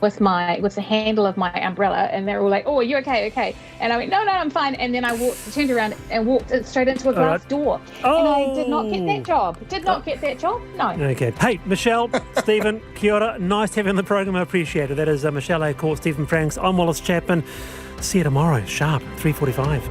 with the handle of my umbrella, and they were all like, "Oh, are you okay?" And I went, "No, I'm fine." And then I turned around and walked straight into a glass door. Oh. And I did not get that job. No. Okay. Hey, Michelle, Stephen, kia ora. Nice having you on the program. I appreciate it. That is Michelle Acourt, Stephen Franks. I'm Wallace Chapman. See you tomorrow, sharp, 3:45.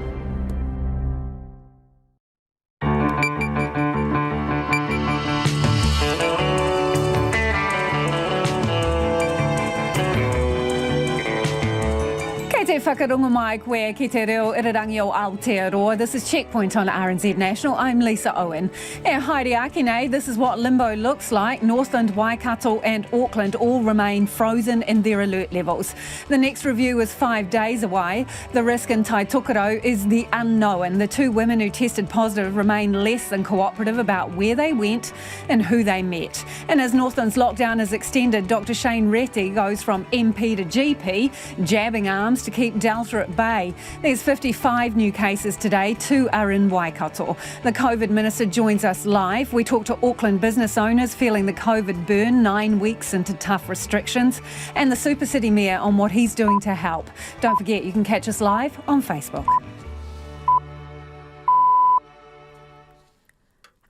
Whakarongo mai koe ki te reo irarangi o Aotearoa. This is Checkpoint on RNZ National. I'm Lisa Owen. E haere ake nei, this is what limbo looks like. Northland, Waikato and Auckland all remain frozen in their alert levels. The next review is 5 days away. The risk in Tokerau is the unknown. The 2 women who tested positive remain less than cooperative about where they went and who they met. And as Northland's lockdown is extended, Dr. Shane Reti goes from MP to GP, jabbing arms to keep Delta at bay. There's 55 new cases today, 2 are in Waikato. The COVID Minister joins us live. We talk to Auckland business owners feeling the COVID burn 9 weeks into tough restrictions, and the Super City Mayor on what he's doing to help. Don't forget, you can catch us live on Facebook.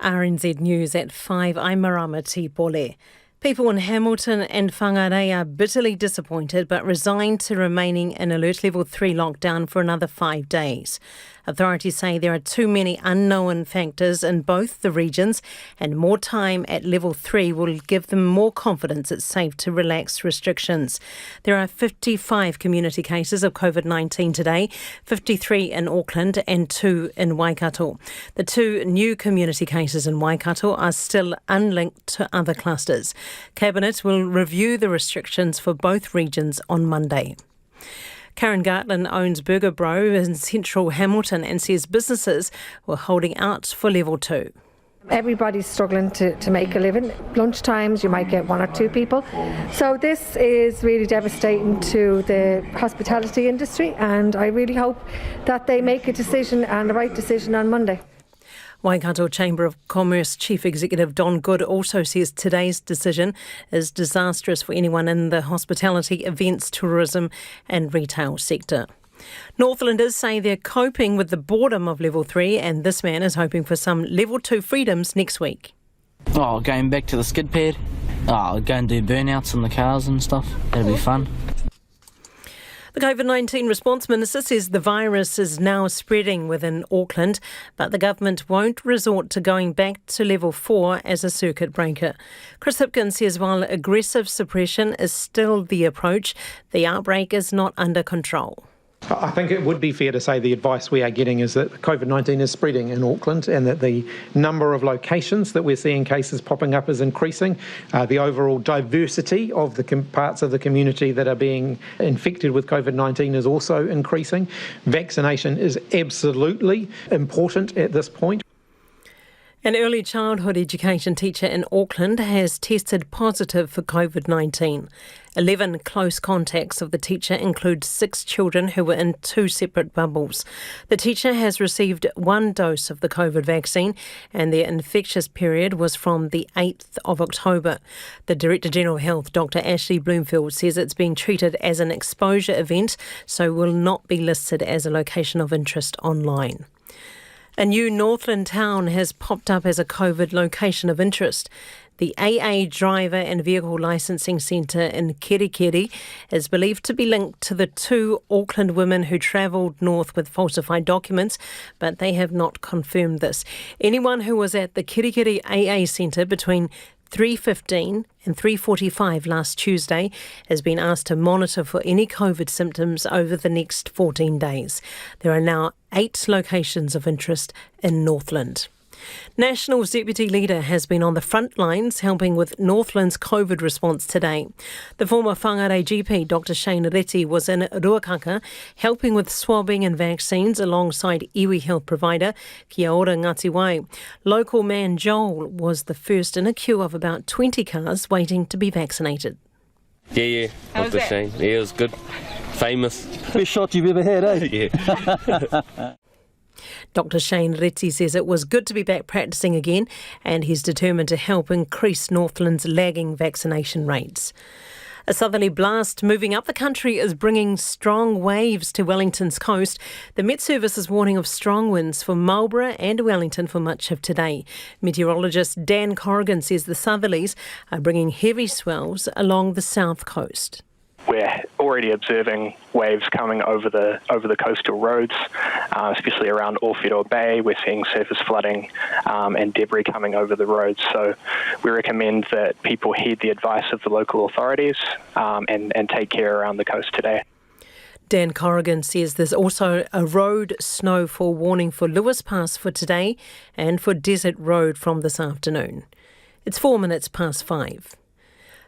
RNZ News at 5, I'm Marama Tipole. People in Hamilton and Whangarei are bitterly disappointed but resigned to remaining in Alert Level 3 lockdown for another 5 days. Authorities say there are too many unknown factors in both the regions, and more time at Level 3 will give them more confidence it's safe to relax restrictions. There are 55 community cases of COVID-19 today, 53 in Auckland and 2 in Waikato. The 2 new community cases in Waikato are still unlinked to other clusters. Cabinet will review the restrictions for both regions on Monday. Karen Gartland owns Burger Bro in central Hamilton and says businesses were holding out for Level 2. Everybody's struggling to make a living. Lunch times, you might get 1 or 2 people. So this is really devastating to the hospitality industry, and I really hope that they make a decision, and the right decision, on Monday. Waikato Chamber of Commerce Chief Executive Don Good also says today's decision is disastrous for anyone in the hospitality, events, tourism and retail sector. Northlanders say they're coping with the boredom of Level 3, and this man is hoping for some Level 2 freedoms next week. Going back to the skid pad. Go and do burnouts in the cars and stuff. That'll be fun. The COVID-19 response minister says the virus is now spreading within Auckland, but the government won't resort to going back to Level 4 as a circuit breaker. Chris Hipkins says while aggressive suppression is still the approach, the outbreak is not under control. I think it would be fair to say the advice we are getting is that COVID-19 is spreading in Auckland, and that the number of locations that we're seeing cases popping up is increasing. The overall diversity of the parts of the community that are being infected with COVID-19 is also increasing. Vaccination is absolutely important at this point. An early childhood education teacher in Auckland has tested positive for COVID-19. 11 close contacts of the teacher include 6 children who were in 2 separate bubbles. The teacher has received 1 dose of the COVID vaccine, and their infectious period was from the 8th of October. The Director General of Health, Dr. Ashley Bloomfield, says it's being treated as an exposure event, so will not be listed as a location of interest online. A new Northland town has popped up as a COVID location of interest. The AA Driver and Vehicle Licensing Centre in Kerikeri is believed to be linked to the 2 Auckland women who travelled north with falsified documents, but they have not confirmed this. Anyone who was at the Kerikeri AA Centre between 3:15 and 3:45 last Tuesday has been asked to monitor for any COVID symptoms over the next 14 days. There are now 8 locations of interest in Northland. National's Deputy Leader has been on the front lines helping with Northland's COVID response today. The former Whangarei GP, Dr. Shane Reti, was in Ruakaka helping with swabbing and vaccines alongside iwi health provider Kia ora Ngati Wai. Local man Joel was the first in a queue of about 20 cars waiting to be vaccinated. Yeah, Dr. Shane. Yeah, it was good. Famous. Best shot you've ever had, eh? Yeah. Dr. Shane Reti says it was good to be back practising again, and he's determined to help increase Northland's lagging vaccination rates. A southerly blast moving up the country is bringing strong waves to Wellington's coast. The Met Service is warning of strong winds for Marlborough and Wellington for much of today. Meteorologist Dan Corrigan says the southerlies are bringing heavy swells along the south coast. We're already observing waves coming over the coastal roads, especially around Auckland Bay. We're seeing surface flooding and debris coming over the roads. So we recommend that people heed the advice of the local authorities and take care around the coast today. Dan Corrigan says there's also a road snowfall warning for Lewis Pass for today and for Desert Road from this afternoon. It's 5:04.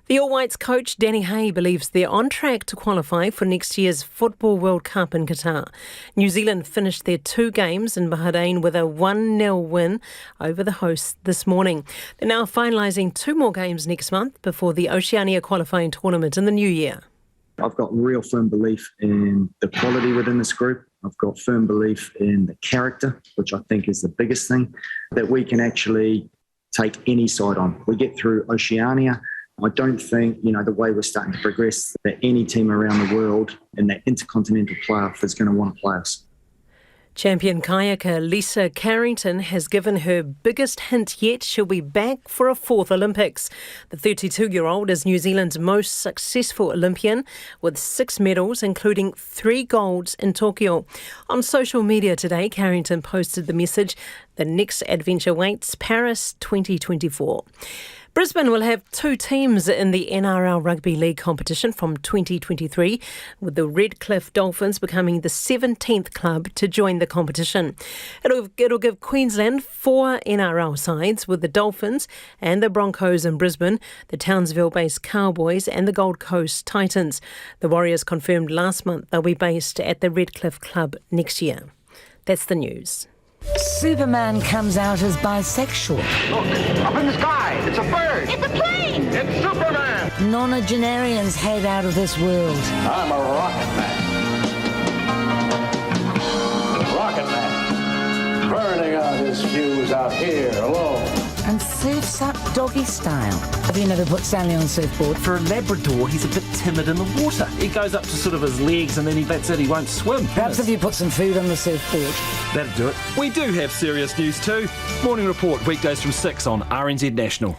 The All Whites coach Danny Hay believes they're on track to qualify for next year's Football World Cup in Qatar. New Zealand finished their 2 games in Bahrain with a 1-0 win over the hosts this morning. They're now finalising 2 more games next month before the Oceania qualifying tournament in the new year. I've got real firm belief in the quality within this group. I've got firm belief in the character, which I think is the biggest thing, that we can actually take any side on. We get through Oceania. I don't think, the way we're starting to progress, that any team around the world in that intercontinental playoff is going to want to play us. Champion kayaker Lisa Carrington has given her biggest hint yet she'll be back for a 4th Olympics. The 32-year-old is New Zealand's most successful Olympian with 6 medals, including 3 golds in Tokyo. On social media today, Carrington posted the message, "The next adventure waits, Paris 2024. Brisbane will have 2 teams in the NRL Rugby League competition from 2023, with the Redcliffe Dolphins becoming the 17th club to join the competition. It'll give Queensland 4 NRL sides, with the Dolphins and the Broncos in Brisbane, the Townsville-based Cowboys and the Gold Coast Titans. The Warriors confirmed last month they'll be based at the Redcliffe Club next year. That's the news. Superman comes out as bisexual. Look, up in the sky, it's a bird. It's a plane. It's Superman. Nonagenarians head out of this world. I'm a rocket man. Rocket man. Burning out his fuse out here alone. And surfs up doggy style. Have you never put Sally on surfboard? For a Labrador, he's a bit timid in the water. He goes up to sort of his legs and then that's it, he won't swim. Perhaps if you put some food on the surfboard. That'd do it. We do have serious news too. Morning Report, weekdays from 6 on RNZ National.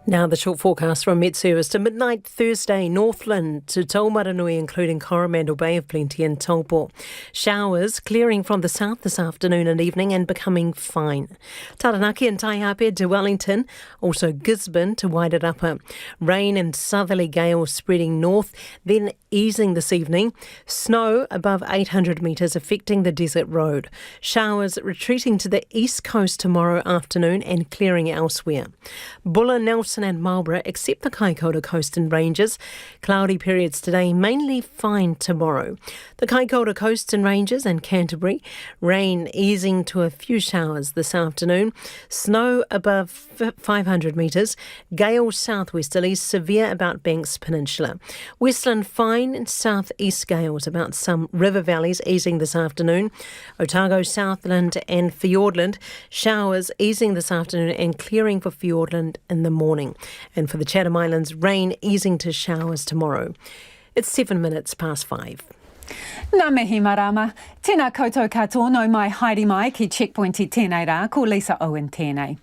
Now the short forecast from Met Service to midnight Thursday, Northland to Taumaranui, including Coromandel Bay of Plenty and Taupo. Showers clearing from the south this afternoon and evening and becoming fine. Taranaki and Taihape to Wellington, also Gisborne to Wairarapa. Rain and southerly gales spreading north, then easing this evening. Snow above 800 metres affecting the Desert Road. Showers retreating to the east coast tomorrow afternoon and clearing elsewhere. Bulla, Nelson and Marlborough, except the Kaikoura Coast and Ranges. Cloudy periods today, mainly fine tomorrow. The Kaikoura Coast and Ranges and Canterbury, rain easing to a few showers this afternoon. Snow above 500 metres. Gales southwesterlies, severe about Banks Peninsula. Westland fine and southeast gales about some river valleys easing this afternoon. Otago, Southland and Fiordland, showers easing this afternoon and clearing for Fiordland in the morning. And for the Chatham Islands, rain easing to showers tomorrow. It's 5:07. Nā mihi marama, tēnā koutou katoa no mai haere mai ki checkpoint I tēnei rā, ko Lisa Owen tēnei.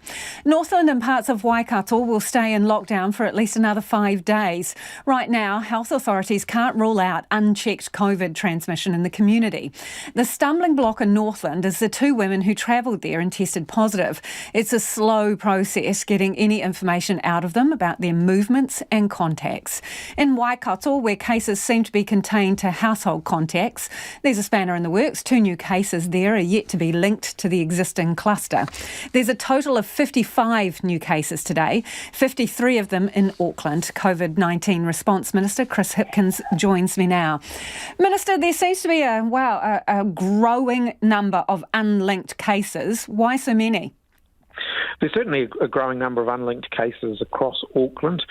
Northland and parts of Waikato will stay in lockdown for at least another 5 days. Right now, health authorities can't rule out unchecked COVID transmission in the community. The stumbling block in Northland is the 2 women who travelled there and tested positive. It's a slow process getting any information out of them about their movements and contacts. In Waikato, where cases seem to be contained to household contacts, there's a spanner in the works. 2 new cases there are yet to be linked to the existing cluster. There's a total of 55 new cases today, 53 of them in Auckland. COVID-19 Response Minister Chris Hipkins joins me now. Minister, there seems to be a growing number of unlinked cases. Why so many? There's certainly a growing number of unlinked cases across Auckland.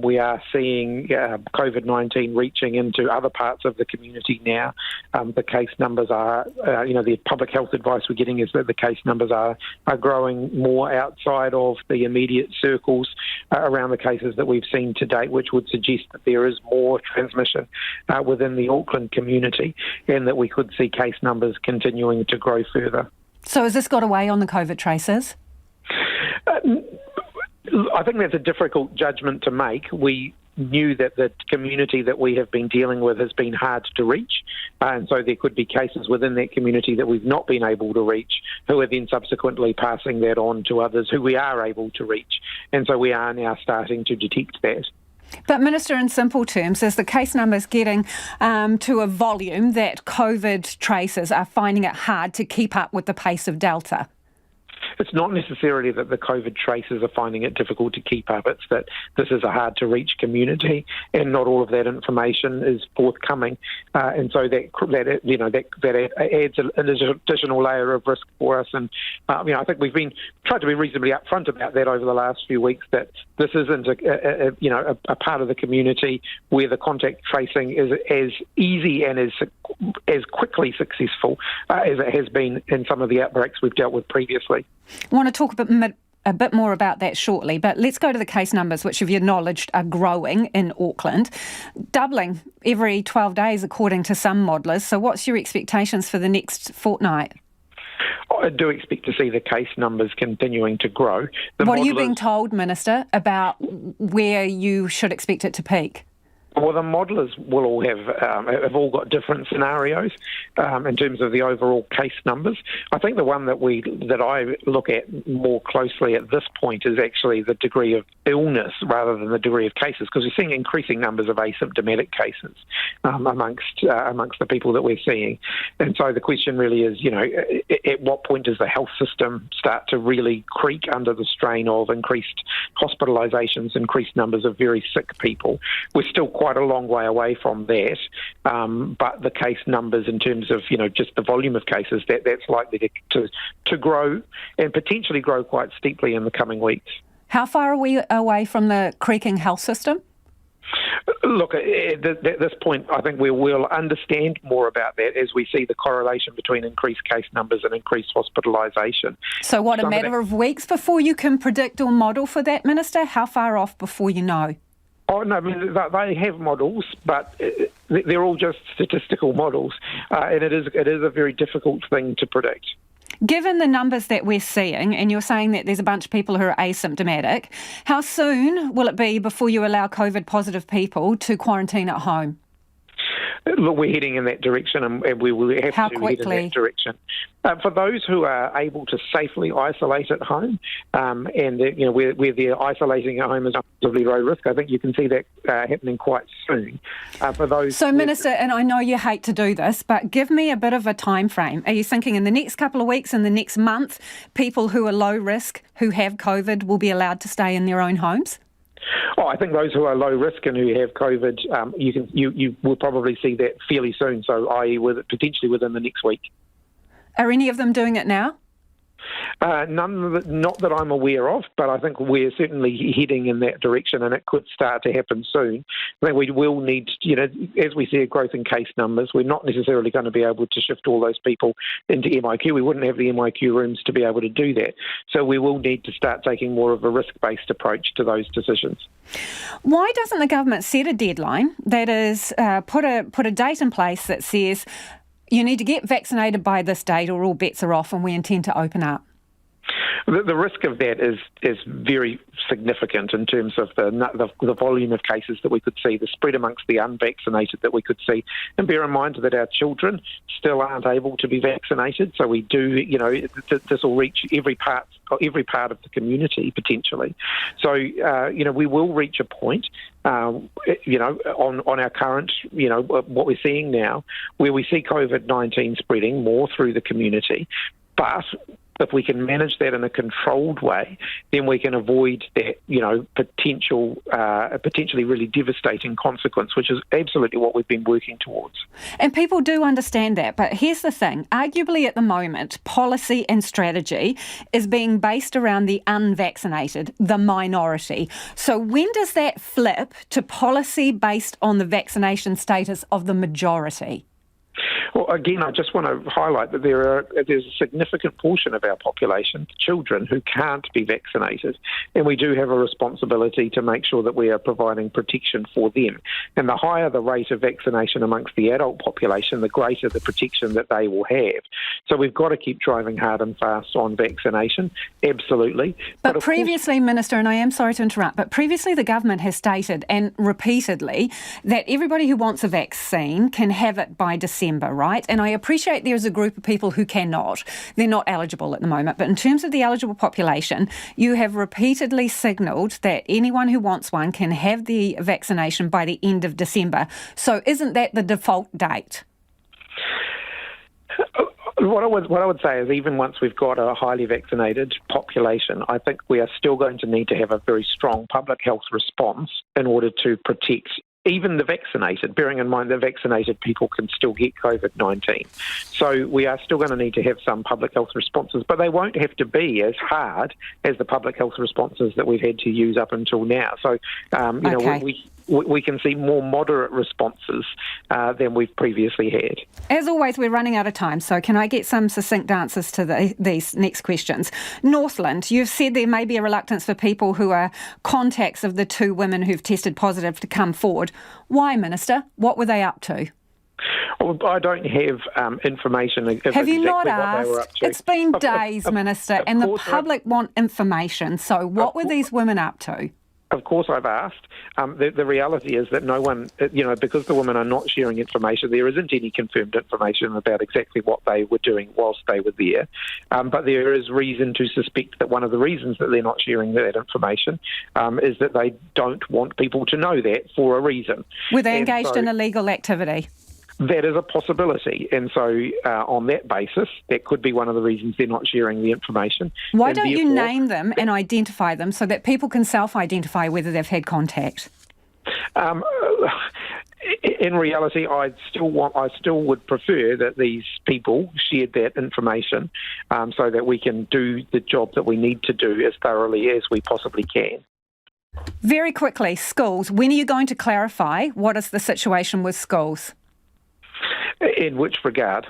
We are seeing COVID-19 reaching into other parts of the community now. The case numbers are, the public health advice we're getting is that the case numbers are growing more outside of the immediate circles around the cases that we've seen to date, which would suggest that there is more transmission within the Auckland community and that we could see case numbers continuing to grow further. So has this got away on the COVID traces? I think that's a difficult judgment to make. We knew that the community that we have been dealing with has been hard to reach, and so there could be cases within that community that we've not been able to reach, who are then subsequently passing that on to others who we are able to reach, and so we are now starting to detect that. But Minister, in simple terms, is the case numbers getting to a volume that COVID tracers are finding it hard to keep up with the pace of Delta? It's not necessarily that the COVID tracers are finding it difficult to keep up. It's that this is a hard-to-reach community, and not all of that information is forthcoming, and so that adds an additional layer of risk for us. And I think we've tried to be reasonably upfront about that over the last few weeks. That this isn't a part of the community where the contact tracing is as easy and as quickly successful as it has been in some of the outbreaks we've dealt with previously. I want to talk a bit more about that shortly, but let's go to the case numbers, which you've acknowledged are growing in Auckland, doubling every 12 days according to some modellers. So what's your expectations for the next fortnight? I do expect to see the case numbers continuing to grow. What are you being told, Minister, about where you should expect it to peak? Well, the modellers will all have all got different scenarios in terms of the overall case numbers. I think the one that I look at more closely at this point is actually the degree of illness rather than the degree of cases, because we're seeing increasing numbers of asymptomatic cases amongst the people that we're seeing. And so the question really is, at what point does the health system start to really creak under the strain of increased hospitalisations, increased numbers of very sick people? We're still quite a long way away from that, but the case numbers in terms of just the volume of cases, that's likely to grow and potentially grow quite steeply in the coming weeks. How far are we away from the creaking health system? Look, at this point, I think we will understand more about that as we see the correlation between increased case numbers and increased hospitalisation. So what, a matter of weeks before you can predict or model for that, Minister? How far off before you know? Oh, no, I mean, they have models, but they're all just statistical models, and it is a very difficult thing to predict. Given the numbers that we're seeing, and you're saying that there's a bunch of people who are asymptomatic, how soon will it be before you allow COVID-positive people to quarantine at home? Look, we're heading in that direction, and we will have How to quickly? head in that direction. For those who are able to safely isolate at home, and where they're isolating at home is relatively low risk, I think you can see that happening quite soon. For those, so, Minister, and I know you hate to do this, but give me a bit of a time frame. Are you thinking in the next couple of weeks, in the next month, people who are low risk, who have COVID, will be allowed to stay in their own homes? Oh, I think those who are low risk and who have COVID, you will probably see that fairly soon. So, i.e., potentially within the next week. Are any of them doing it now? None, not that I'm aware of, but I think we're certainly heading in that direction, and it could start to happen soon. I think we will need, as we see a growth in case numbers, we're not necessarily going to be able to shift all those people into MIQ. We wouldn't have the MIQ rooms to be able to do that. So we will need to start taking more of a risk-based approach to those decisions. Why doesn't the government set a deadline, that is, put a date in place that says you need to get vaccinated by this date or all bets are off and we intend to open up? The risk of that is very significant in terms of the volume of cases that we could see, the spread amongst the unvaccinated that we could see. And bear in mind that our children still aren't able to be vaccinated, so we do, this will reach every part of the community potentially. So, we will reach a point, on our current, what we're seeing now, where we see COVID-19 spreading more through the community, but If we can manage that in a controlled way, then we can avoid that, potentially really devastating consequence, which is absolutely what we've been working towards. And people do understand that, but here's the thing. Arguably at the moment, policy and strategy is being based around the unvaccinated, the minority. So when does that flip to policy based on the vaccination status of the majority? Well, again, I just want to highlight that there's a significant portion of our population, children, who can't be vaccinated, and we do have a responsibility to make sure that we are providing protection for them. And the higher the rate of vaccination amongst the adult population, the greater the protection that they will have. So we've got to keep driving hard and fast on vaccination, absolutely. But previously, Minister, and I am sorry to interrupt, but previously the government has stated, and repeatedly, that everybody who wants a vaccine can have it by December, right? And I appreciate there's a group of people who cannot. They're not eligible at the moment. But in terms of the eligible population, you have repeatedly signalled that anyone who wants one can have the vaccination by the end of December. So isn't that the default date? What I would say is even once we've got a highly vaccinated population, I think we are still going to need to have a very strong public health response in order to protect even the vaccinated, bearing in mind that vaccinated people can still get COVID-19. So we are still going to need to have some public health responses, but they won't have to be as hard as the public health responses that we've had to use up until now. So, we can see more moderate responses than we've previously had. As always, we're running out of time, so can I get some succinct answers to these next questions? Northland, you've said there may be a reluctance for people who are contacts of the two women who've tested positive to come forward. Why, Minister? What were they up to? Well, I don't have information of Have you exactly not what they were up asked? to. It's been days, Minister, and the public want information. So what were these women up to? Of course I've asked. The reality is that no one, because the women are not sharing information, there isn't any confirmed information about exactly what they were doing whilst they were there. But there is reason to suspect that one of the reasons that they're not sharing that information is that they don't want people to know that for a reason. Were they engaged in illegal activity? That is a possibility. And so on that basis, that could be one of the reasons they're not sharing the information. Why don't you name them and identify them so that people can self-identify whether they've had contact? In reality, I still would prefer that these people shared that information so that we can do the job that we need to do as thoroughly as we possibly can. Very quickly, schools. When are you going to clarify what is the situation with schools? In which regard?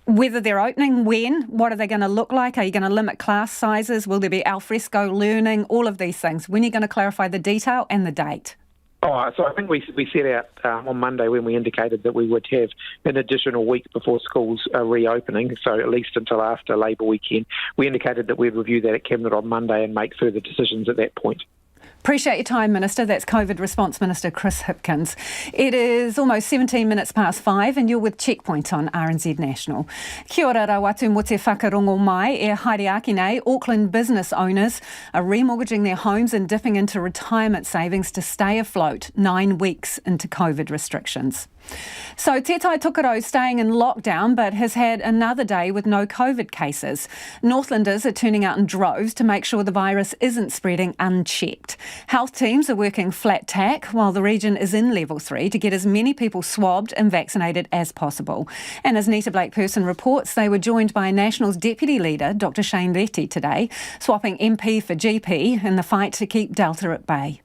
Whether they're opening, when, what are they going to look like? Are you going to limit class sizes? Will there be alfresco learning? All of these things. When are you going to clarify the detail and the date? Oh, so I think we set out on Monday when we indicated that we would have an additional week before schools are reopening, so at least until after Labour weekend. We indicated that we'd review that at Cabinet on Monday and make further decisions at that point. Appreciate your time, Minister. That's COVID Response Minister Chris Hipkins. It is almost 17 minutes past 5 and you're with Checkpoint on RNZ National. Kia ora rawatu mo te whakarongo mai e haere aki nei. Auckland business owners are remortgaging their homes and dipping into retirement savings to stay afloat 9 weeks into COVID restrictions. So Te Tai Tokerau staying in lockdown but has had another day with no COVID cases. Northlanders are turning out in droves to make sure the virus isn't spreading unchecked. Health teams are working flat tack while the region is in level 3 to get as many people swabbed and vaccinated as possible. And as Nita Blake-Person reports, they were joined by National's Deputy Leader, Dr Shane Reti today, swapping MP for GP in the fight to keep Delta at bay.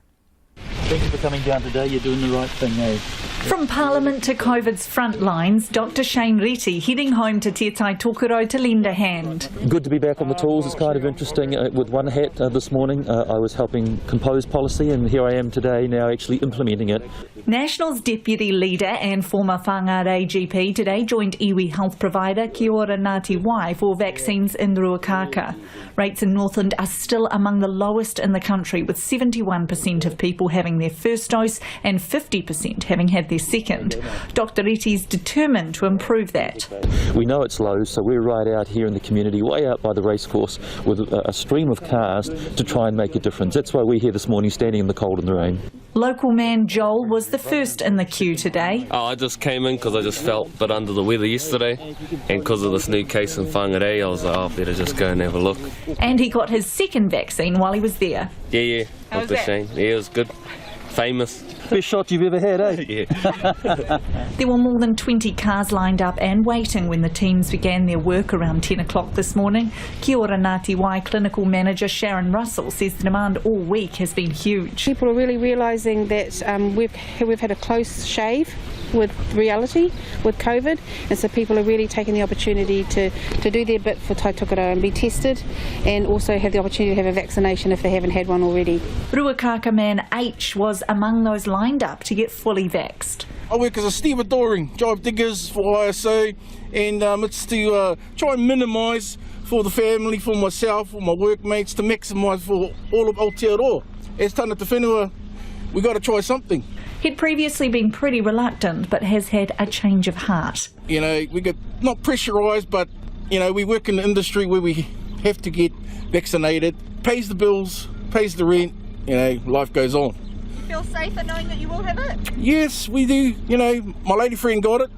Thank you for coming down today. You're doing the right thing, eh? From Parliament to COVID's front lines, Dr Shane Reti heading home to Te Tai Tokerau to lend a hand. Good to be back on the tools. It's kind of interesting. With one hat this morning, I was helping compose policy, and here I am today now actually implementing it. National's Deputy Leader and former Whangarei GP today joined iwi health provider Kia ora Ngāti Wai for vaccines in Ruakaka. Rates in Northland are still among the lowest in the country, with 71% of people having their first dose and 50% having had their second. Dr. Reti is determined to improve that. We know it's low, so we're right out here in the community, way out by the racecourse, with a stream of cars to try and make a difference. That's why we're here this morning, standing in the cold and the rain. Local man Joel was the first in the queue today. I just came in because I just felt a bit under the weather yesterday, and because of this new case in Whangarei, I was like, I better just go and have a look. And he got his second vaccine while he was there. Yeah, How was with the that? Shane. Yeah, it was good. Famous. Best shot you've ever had, eh? Yeah. There were more than 20 cars lined up and waiting when the teams began their work around 10 o'clock this morning. Kia ora Ngāti Wai Clinical Manager Sharon Russell says the demand all week has been huge. People are really realising that we've had a close shave with reality, with COVID, and so people are really taking the opportunity to do their bit for Tai Tokerau and be tested, and also have the opportunity to have a vaccination if they haven't had one already. Ruakaka man H was among those lined up to get fully vaxxed. I work as a stevedoring, drive diggers for ISO, and it's to try and minimise for the family, for myself, for my workmates, to maximise for all of Aotearoa. As tāna te whenua, we got to try something. He'd previously been pretty reluctant, but has had a change of heart. You know, we get not pressurised, but, you know, we work in an industry where we have to get vaccinated. Pays the bills, pays the rent, you know, life goes on. You feel safer knowing that you will have it? Yes, we do. You know, my lady friend got it,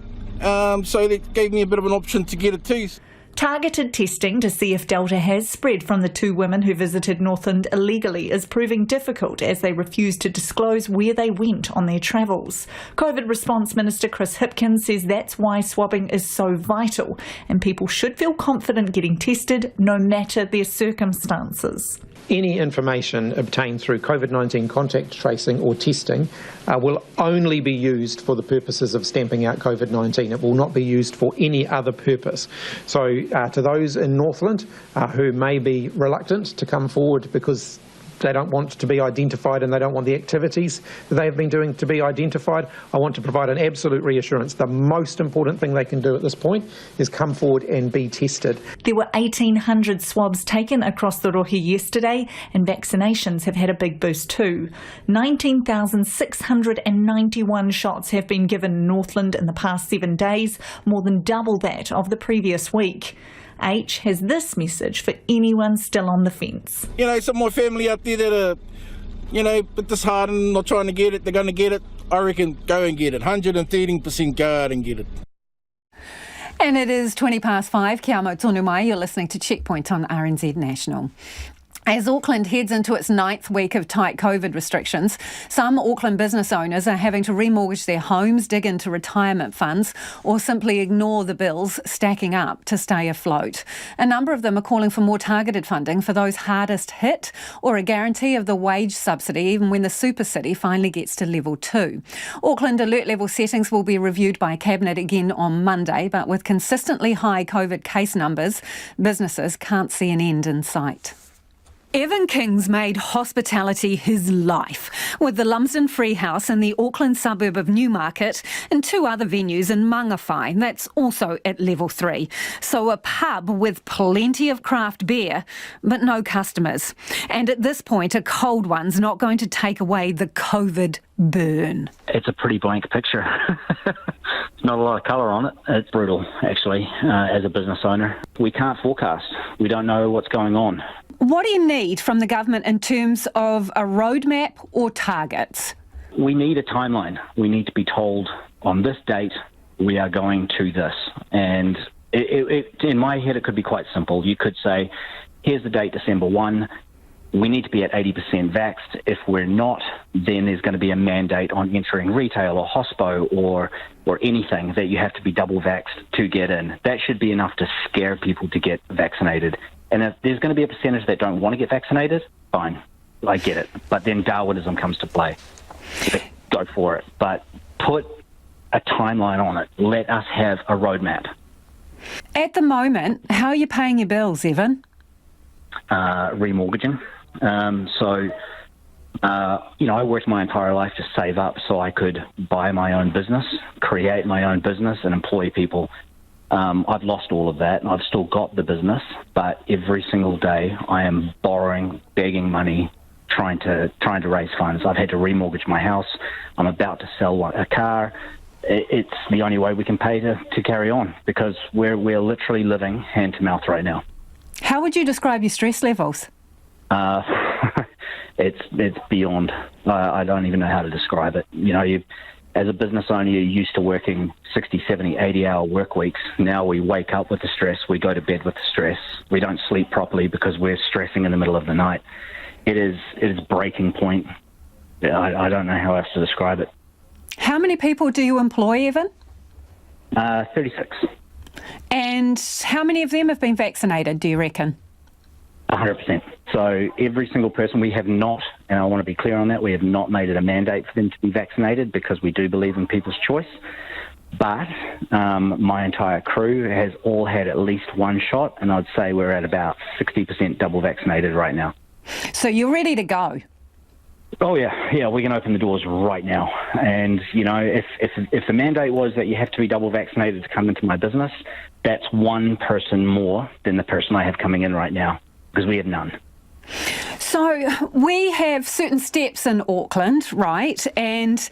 so that gave me a bit of an option to get it too. Targeted testing to see if Delta has spread from the two women who visited Northland illegally is proving difficult as they refuse to disclose where they went on their travels. COVID Response Minister Chris Hipkins says that's why swabbing is so vital, and people should feel confident getting tested no matter their circumstances. Any information obtained through COVID-19 contact tracing or testing will only be used for the purposes of stamping out COVID-19. It will not be used for any other purpose. So to those in Northland who may be reluctant to come forward because they don't want to be identified and they don't want the activities that they have been doing to be identified, I want to provide an absolute reassurance. The most important thing they can do at this point is come forward and be tested. There were 1,800 swabs taken across the Rohe yesterday, and vaccinations have had a big boost too. 19,691 shots have been given in Northland in the past 7 days, more than double that of the previous week. H has this message for anyone still on the fence. You know, some of my family out there that are, you know, a bit disheartened and not trying to get it, they're going to get it. I reckon go and get it. 113% go out and get it. And it is 5:20. Kia mau tonu mai. You're listening to Checkpoint on RNZ National. As Auckland heads into its 9th week of tight COVID restrictions, some Auckland business owners are having to remortgage their homes, dig into retirement funds, or simply ignore the bills stacking up to stay afloat. A number of them are calling for more targeted funding for those hardest hit, or a guarantee of the wage subsidy even when the super city finally gets to level 2. Auckland alert level settings will be reviewed by Cabinet again on Monday, but with consistently high COVID case numbers, businesses can't see an end in sight. Evan King's made hospitality his life, with the Lumsden Free House in the Auckland suburb of Newmarket and 2 other venues in Mangawhai. That's also at level 3. So a pub with plenty of craft beer, but no customers. And at this point, a cold one's not going to take away the COVID burn. It's a pretty blank picture. There's not a lot of colour on it. It's brutal, actually, as a business owner. We can't forecast. We don't know what's going on. What do you need from the government in terms of a roadmap or targets? We need a timeline. We need to be told on this date we are going to this. And in my head, it could be quite simple. You could say, here's the date, December 1. We need to be at 80% vaxxed. If we're not, then there's going to be a mandate on entering retail or hospo or anything that you have to be double vaxxed to get in. That should be enough to scare people to get vaccinated. And if there's going to be a percentage that don't want to get vaccinated, fine, I get it. But then Darwinism comes to play. Go for it. But put a timeline on it. Let us have a roadmap. At the moment, how are you paying your bills, Evan? Remortgaging. I worked my entire life to save up so I could buy my own business, create my own business, and employ people. I've lost all of that, and I've still got the business, but every single day I am borrowing, begging money, trying to raise funds. I've had to remortgage my house. I'm about to sell a car. It's the only way we can pay to carry on, because we're literally living hand to mouth right now. How would you describe your stress levels? It's beyond. I don't even know how to describe it. You know, as a business owner, you're used to working 60, 70, 80-hour work weeks. Now we wake up with the stress. We go to bed with the stress. We don't sleep properly because we're stressing in the middle of the night. It is breaking point. I don't know how else to describe it. How many people do you employ, Evan? 36. And how many of them have been vaccinated, do you reckon? 100%. So every single person, we have not, and I want to be clear on that, we have not made it a mandate for them to be vaccinated because we do believe in people's choice. But my entire crew has all had at least one shot, and I'd say we're at about 60% double vaccinated right now. So you're ready to go? Oh yeah, we can open the doors right now. And you know, if the mandate was that you have to be double vaccinated to come into my business, that's one person more than the person I have coming in right now, because we have none. So we have certain steps in Auckland, right? And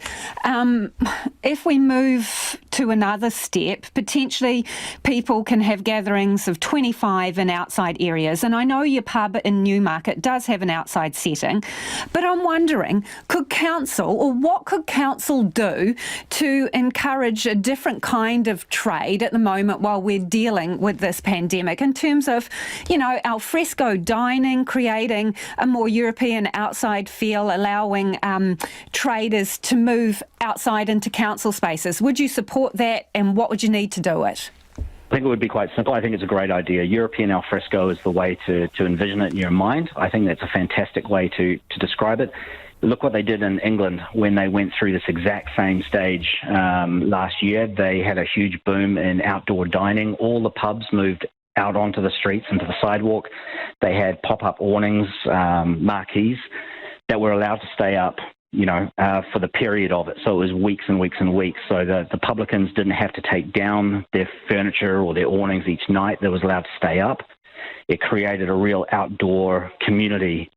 if we move to another step, potentially people can have gatherings of 25 in outside areas. And I know your pub in Newmarket does have an outside setting, but I'm wondering, what could council do to encourage a different kind of trade at the moment while we're dealing with this pandemic, in terms of, you know, al fresco dining, creating a more European outside feel, allowing traders to move outside into council spaces? Would you support that, and what would you need to do it? I think it would be quite simple. I think it's a great idea. European al fresco is the way to envision it in your mind. I think that's a fantastic way to describe it. Look what they did in England when they went through this exact same stage last year. They had a huge boom in outdoor dining. All the pubs moved out onto the streets, into the sidewalk. They had pop-up awnings, marquees that were allowed to stay up, you know, for the period of it. So it was weeks and weeks and weeks. So the publicans didn't have to take down their furniture or their awnings each night. They was allowed to stay up. It created a real outdoor community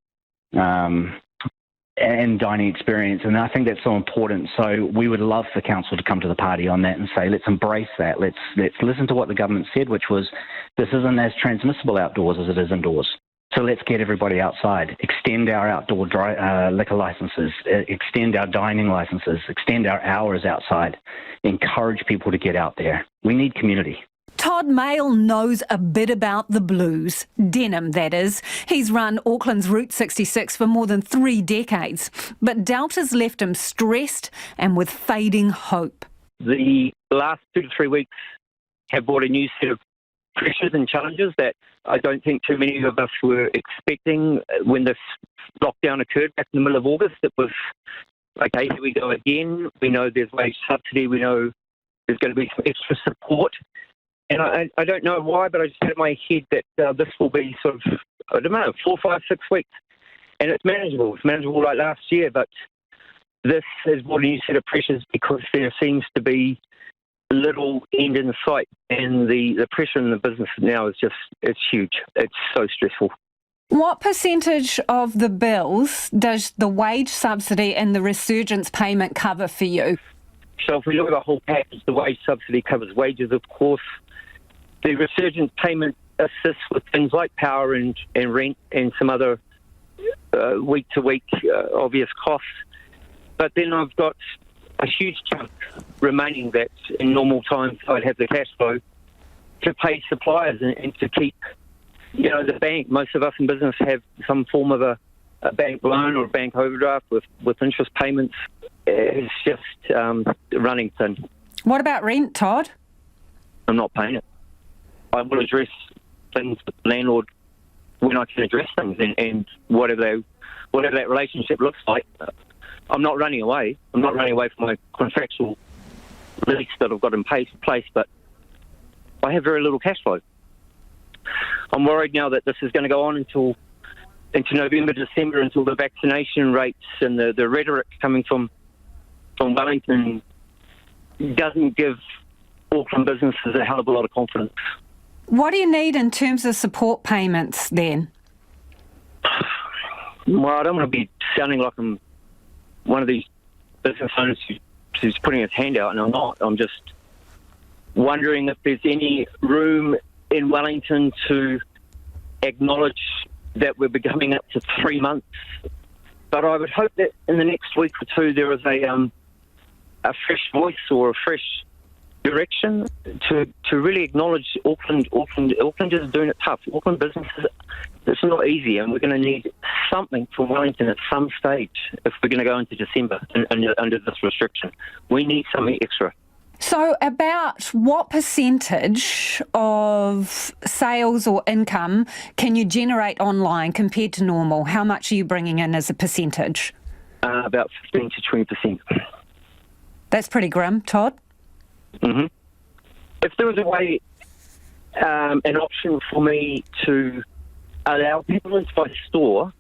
and dining experience, and I think that's so important. So we would love for council to come to the party on that and say, let's embrace that. Let's listen to what the government said, which was, this isn't as transmissible outdoors as it is indoors. So let's get everybody outside, extend our outdoor liquor licenses, extend our dining licenses, extend our hours outside, encourage people to get out there. We need community. Todd Mail knows a bit about the blues. Denim, that is. He's run Auckland's Route 66 for more than 3 decades. But Delta's left him stressed and with fading hope. The last 2 to 3 weeks have brought a new set of pressures and challenges that I don't think too many of us were expecting when this lockdown occurred back in the middle of August. It was, okay, here we go again. We know there's wage subsidy. We know there's going to be some extra support. And I don't know why, but I just had in my head that this will be sort of, I don't know, 4, 5, 6 weeks. And it's manageable. It's manageable like last year, but this has brought a new set of pressures because there seems to be little end in sight. And the pressure in the business now is just, it's huge. It's so stressful. What percentage of the bills does the wage subsidy and the resurgence payment cover for you? So if we look at the whole package, the wage subsidy covers wages, of course. The resurgence payment assists with things like power and rent and some other week-to-week obvious costs. But then I've got a huge chunk remaining that in normal times I'd have the cash flow to pay suppliers and to keep, you know, the bank. Most of us in business have some form of a bank loan or a bank overdraft with interest payments. It's just running thin. What about rent, Todd? I'm not paying it. I will address things with the landlord when I can address things, and whatever that relationship looks like. I'm not running away. I'm not running away from my contractual lease that I've got in place, but I have very little cash flow. I'm worried now that this is going to go on into November, December, until the vaccination rates and the rhetoric coming from Wellington doesn't give Auckland businesses a hell of a lot of confidence. What do you need in terms of support payments then? Well, I don't want to be sounding like I'm one of these business owners who's putting his hand out, and I'm not. I'm just wondering if there's any room in Wellington to acknowledge that we're becoming up to 3 months. But I would hope that in the next week or two there is a fresh voice or a fresh direction to really acknowledge Auckland. Auckland is doing it tough. Auckland businesses, it's not easy, and we're going to need something from Wellington at some stage if we're going to go into December under this restriction. We need something extra. So about what percentage of sales or income can you generate online compared to normal? How much are you bringing in as a percentage? About 15 to 20%. That's pretty grim, Todd. Mm-hmm. If there was a way, an option for me to allow people into my store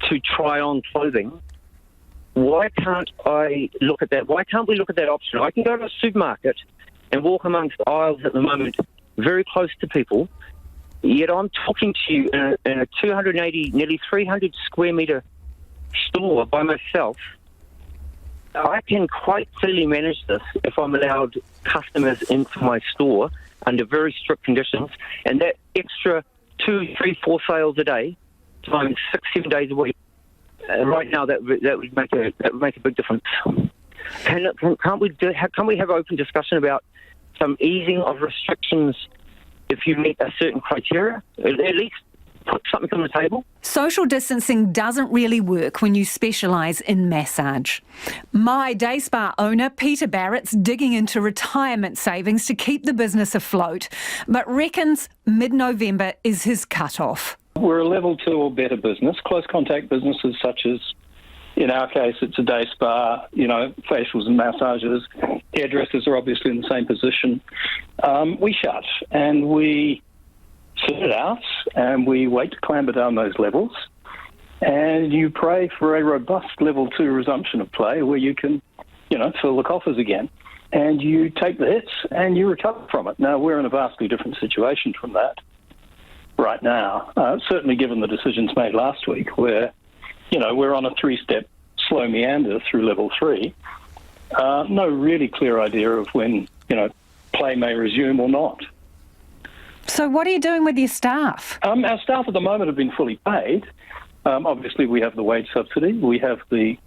to try on clothing, why can't I look at that? Why can't we look at that option? I can go to a supermarket and walk amongst aisles at the moment very close to people, yet I'm talking to you in a 280, nearly 300 square metre store by myself. I can quite clearly manage this if I'm allowed customers into my store under very strict conditions, and that extra 2, 3, 4 sales a day times 6, 7 days a week. Right now, that would make a big difference. Can't we have open discussion about some easing of restrictions if you meet a certain criteria? At least put something on the table. Social distancing doesn't really work when you specialise in massage. My day spa owner, Peter Barrett's digging into retirement savings to keep the business afloat, but reckons mid-November is his cut-off. We're a level 2 or better business. Close contact businesses such as, in our case, it's a day spa, facials and massages. Hairdressers are obviously in the same position. We shut and we sit it out and we wait to clamber down those levels. And you pray for a robust level 2 resumption of play where you can, fill the coffers again. And you take the hits and you recover from it. Now, we're in a vastly different situation from that right now, certainly given the decisions made last week where, we're on a 3-step slow meander through level 3. No really clear idea of when, play may resume or not. So what are you doing with your staff? Our staff at the moment have been fully paid. Obviously, we have the wage subsidy. We have the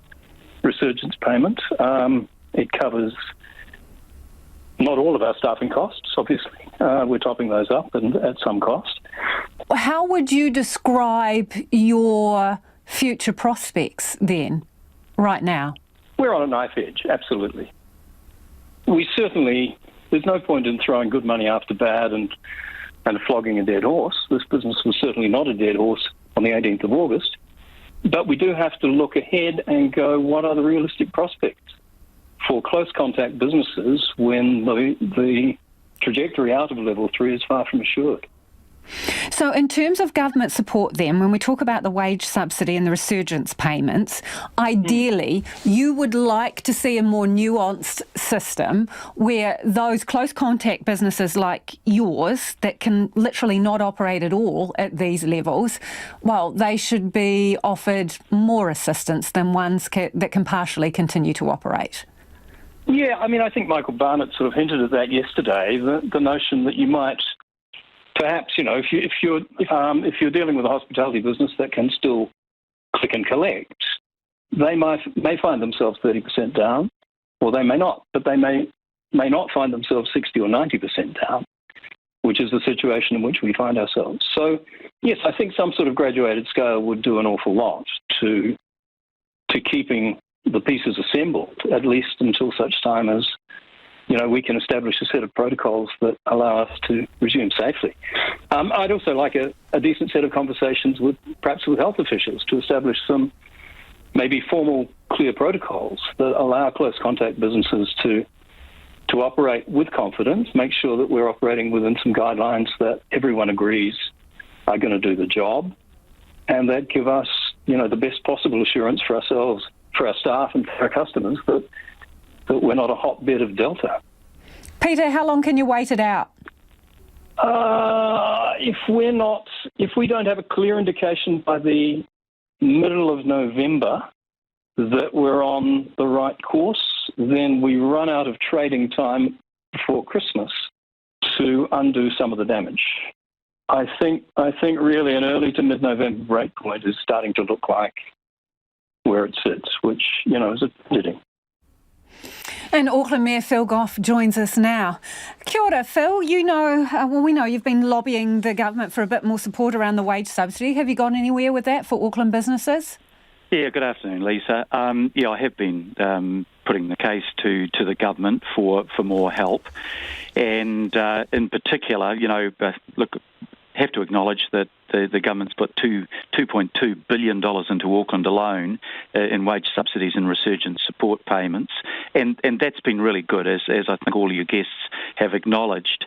resurgence payment. It covers not all of our staffing costs, obviously. We're topping those up and at some cost. How would you describe your future prospects then, right now? We're on a knife edge, absolutely. There's no point in throwing good money after bad and flogging a dead horse. This business was certainly not a dead horse on the 18th of August. But we do have to look ahead and go, what are the realistic prospects for close contact businesses when the trajectory out of level 3 is far from assured? So in terms of government support then, when we talk about the wage subsidy and the resurgence payments, ideally you would like to see a more nuanced system where those close contact businesses like yours that can literally not operate at all at these levels, well, they should be offered more assistance than ones that can partially continue to operate. Yeah, I think Michael Barnett sort of hinted at that yesterday, the notion that you might perhaps, if you're dealing with a hospitality business that can still click and collect, they may find themselves 30% down, or they may not, but they may not find themselves 60 or 90% down, which is the situation in which we find ourselves. So, yes, I think some sort of graduated scale would do an awful lot to keeping the pieces assembled, at least until such time as we can establish a set of protocols that allow us to resume safely. I'd also like a decent set of conversations with health officials to establish some maybe formal, clear protocols that allow close contact businesses to operate with confidence, make sure that we're operating within some guidelines that everyone agrees are going to do the job, and that give us, the best possible assurance for ourselves, for our staff and for our customers that we're not a hotbed of Delta. Peter, how long can you wait it out? If we don't have a clear indication by the middle of November that we're on the right course, then we run out of trading time before Christmas to undo some of the damage. I think really an early to mid-November break point is starting to look like where it sits, which, is a pity. And Auckland Mayor Phil Goff joins us now. Kia ora, Phil. We know you've been lobbying the government for a bit more support around the wage subsidy. Have you gone anywhere with that for Auckland businesses? Yeah, good afternoon, Lisa. I have been putting the case to the government for more help. And in particular, have to acknowledge that the government's put $2.2 billion into Auckland alone in wage subsidies and resurgence support payments, and that's been really good, as I think all your guests have acknowledged.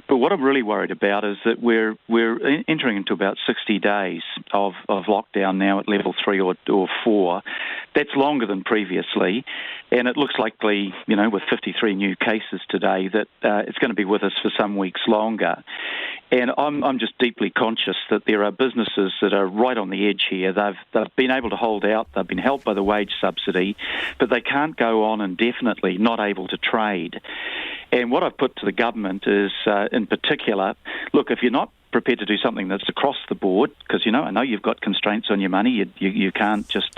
But what I'm really worried about is that we're entering into about 60 days of lockdown now at level 3 or 4. That's longer than previously, and it looks likely, with 53 new cases today, that it's going to be with us for some weeks longer. And I'm just deeply conscious that there are businesses that are right on the edge here. They've been able to hold out. They've been helped by the wage subsidy, but they can't go on indefinitely not able to trade. And what I've put to the government is, in particular, look, if you're not prepared to do something that's across the board, because I know you've got constraints on your money, you can't just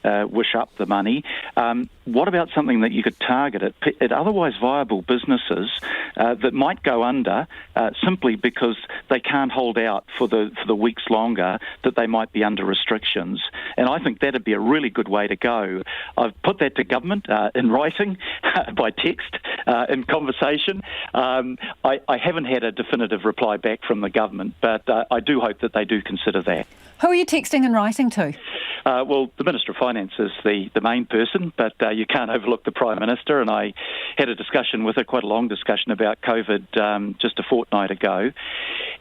wish up the money. What about something that you could target at otherwise viable businesses that might go under simply because they can't hold out for the weeks longer that they might be under restrictions? And I think that'd be a really good way to go. I've put that to government in writing, by text, in conversation. I haven't had a definitive reply back from the government, but I do hope that they do consider that. Who are you texting and writing to? Well, the Minister of Finance is the main person, but you can't overlook the Prime Minister, and I had a discussion with her, quite a long discussion about COVID just a fortnight ago.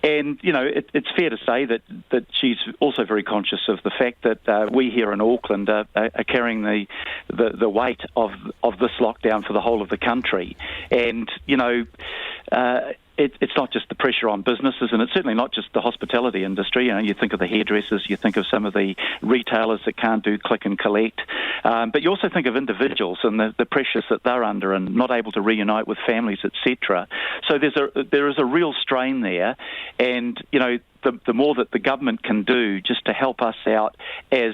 And, it's fair to say that she's also very conscious of the fact that we here in Auckland are carrying the weight of this lockdown for the whole of the country. And, it's not just the pressure on businesses, and it's certainly not just the hospitality industry. You think of the hairdressers, you think of some of the retailers that can't do click and collect, but you also think of individuals and the pressures that they're under and not able to reunite with families, etc. So there is a real strain there, and the more that the government can do just to help us out as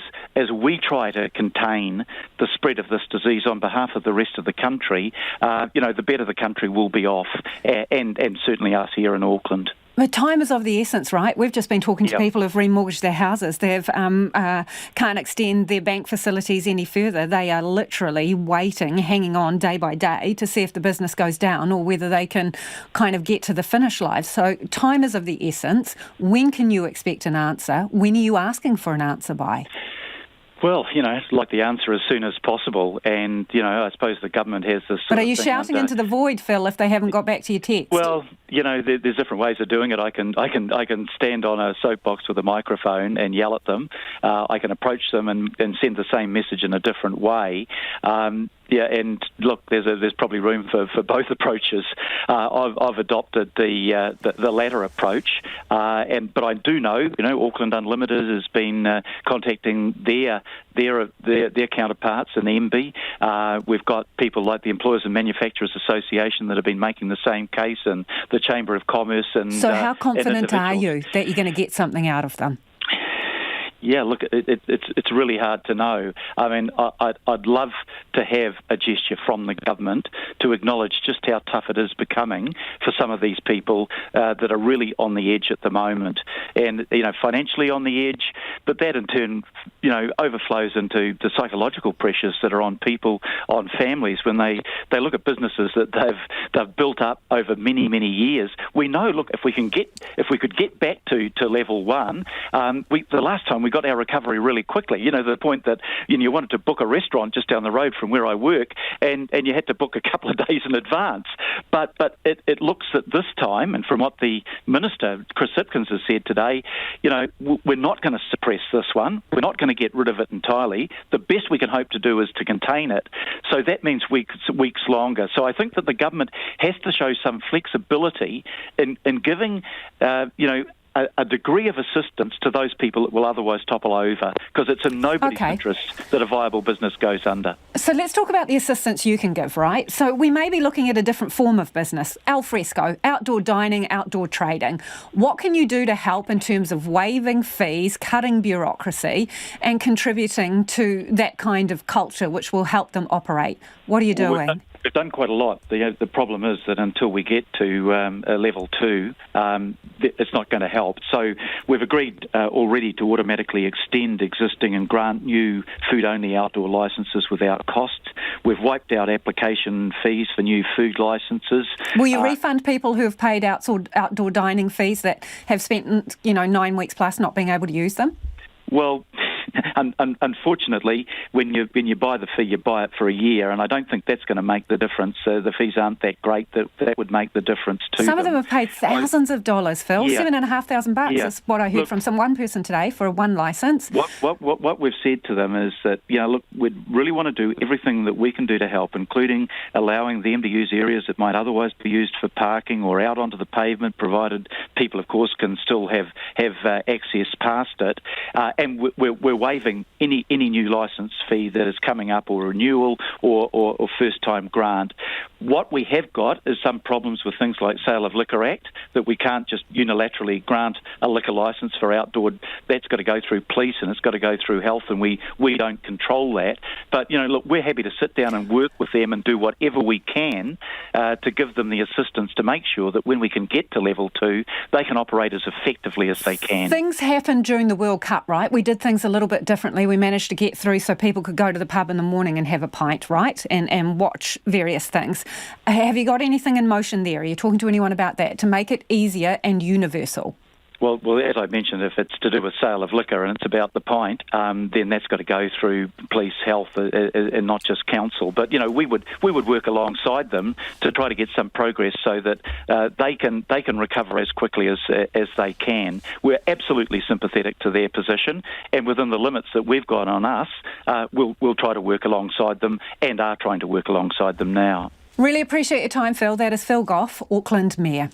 we try to contain the spread of this disease on behalf of the rest of the country, the better the country will be off, and certainly us here in Auckland. But time is of the essence, right? We've just been talking to people who've remortgaged their houses. They've can't extend their bank facilities any further. They are literally waiting, hanging on day by day to see if the business goes down or whether they can kind of get to the finish line. So time is of the essence. When can you expect an answer? When are you asking for an answer by? Well, like the answer as soon as possible, and I suppose the government has this. But are you shouting into the void, Phil, if they haven't got back to your text? Well, there's different ways of doing it. I can stand on a soapbox with a microphone and yell at them. I can approach them and send the same message in a different way. And look, there's probably room for both approaches. I've adopted the latter approach, but I do know, Auckland Unlimited has been contacting their counterparts in MB. We've got people like the Employers and Manufacturers Association that have been making the same case, and the Chamber of Commerce. And so, how confident are you that you're going to get something out of them? Yeah, look, it's really hard to know. I mean, I'd love to have a gesture from the government to acknowledge just how tough it is becoming for some of these people that are really on the edge at the moment, and financially on the edge. But that in turn, overflows into the psychological pressures that are on people, on families when they look at businesses that they've built up over many years. We know, look, if we could get back to level 1, the last time we got our recovery really quickly, to the point that you wanted to book a restaurant just down the road from where I work, and you had to book a couple of days in advance. But it looks at this time, and from what the Minister, Chris Hipkins, has said today, we're not going to suppress this one. We're not going to get rid of it entirely. The best we can hope to do is to contain it. So that means weeks longer. So I think that the government has to show some flexibility in giving, a degree of assistance to those people that will otherwise topple over, because it's in nobody's interest that a viable business goes under. So let's talk about the assistance you can give, right? So we may be looking at a different form of business, al fresco, outdoor dining, outdoor trading. What can you do to help in terms of waiving fees, cutting bureaucracy, and contributing to that kind of culture which will help them operate? What are you doing? We've done quite a lot. The problem is that until we get to level 2, it's not going to help. So we've agreed already to automatically extend existing and grant new food-only outdoor licences without costs. We've wiped out application fees for new food licences. Will you refund people who have paid outdoor dining fees that have spent 9 weeks plus not being able to use them? Well, unfortunately, when you buy the fee, you buy it for a year, and I don't think that's going to make the difference. The fees aren't that great that would make the difference to Some of them have paid thousands of dollars, Phil. Yeah. $7,500 is what I heard from one person today for one licence. What we've said to them is that, look, we really want to do everything that we can do to help, including allowing them to use areas that might otherwise be used for parking or out onto the pavement, provided people, of course, can still have access past it. And we're waiving any new licence fee that is coming up, or renewal, or first-time grant. What we have got is some problems with things like Sale of Liquor Act, that we can't just unilaterally grant a liquor licence for outdoor. That's got to go through police and it's got to go through health, and we don't control that. But, look, we're happy to sit down and work with them and do whatever we can to give them the assistance to make sure that when we can get to level 2, they can operate as effectively as they can. Things happened during the World Cup, right? We did things a little bit differently. We managed to get through so people could go to the pub in the morning and have a pint, right? And watch various things. Have you got anything in motion there? Are you talking to anyone about that to make it easier and universal? Well, as I mentioned, if it's to do with sale of liquor and it's about the pint, then that's got to go through police, health, and not just council. But we would work alongside them to try to get some progress so that they can recover as quickly as they can. We're absolutely sympathetic to their position, and within the limits that we've got on us, we'll try to work alongside them, and are trying to work alongside them now. Really appreciate your time, Phil. That is Phil Goff, Auckland Mayor.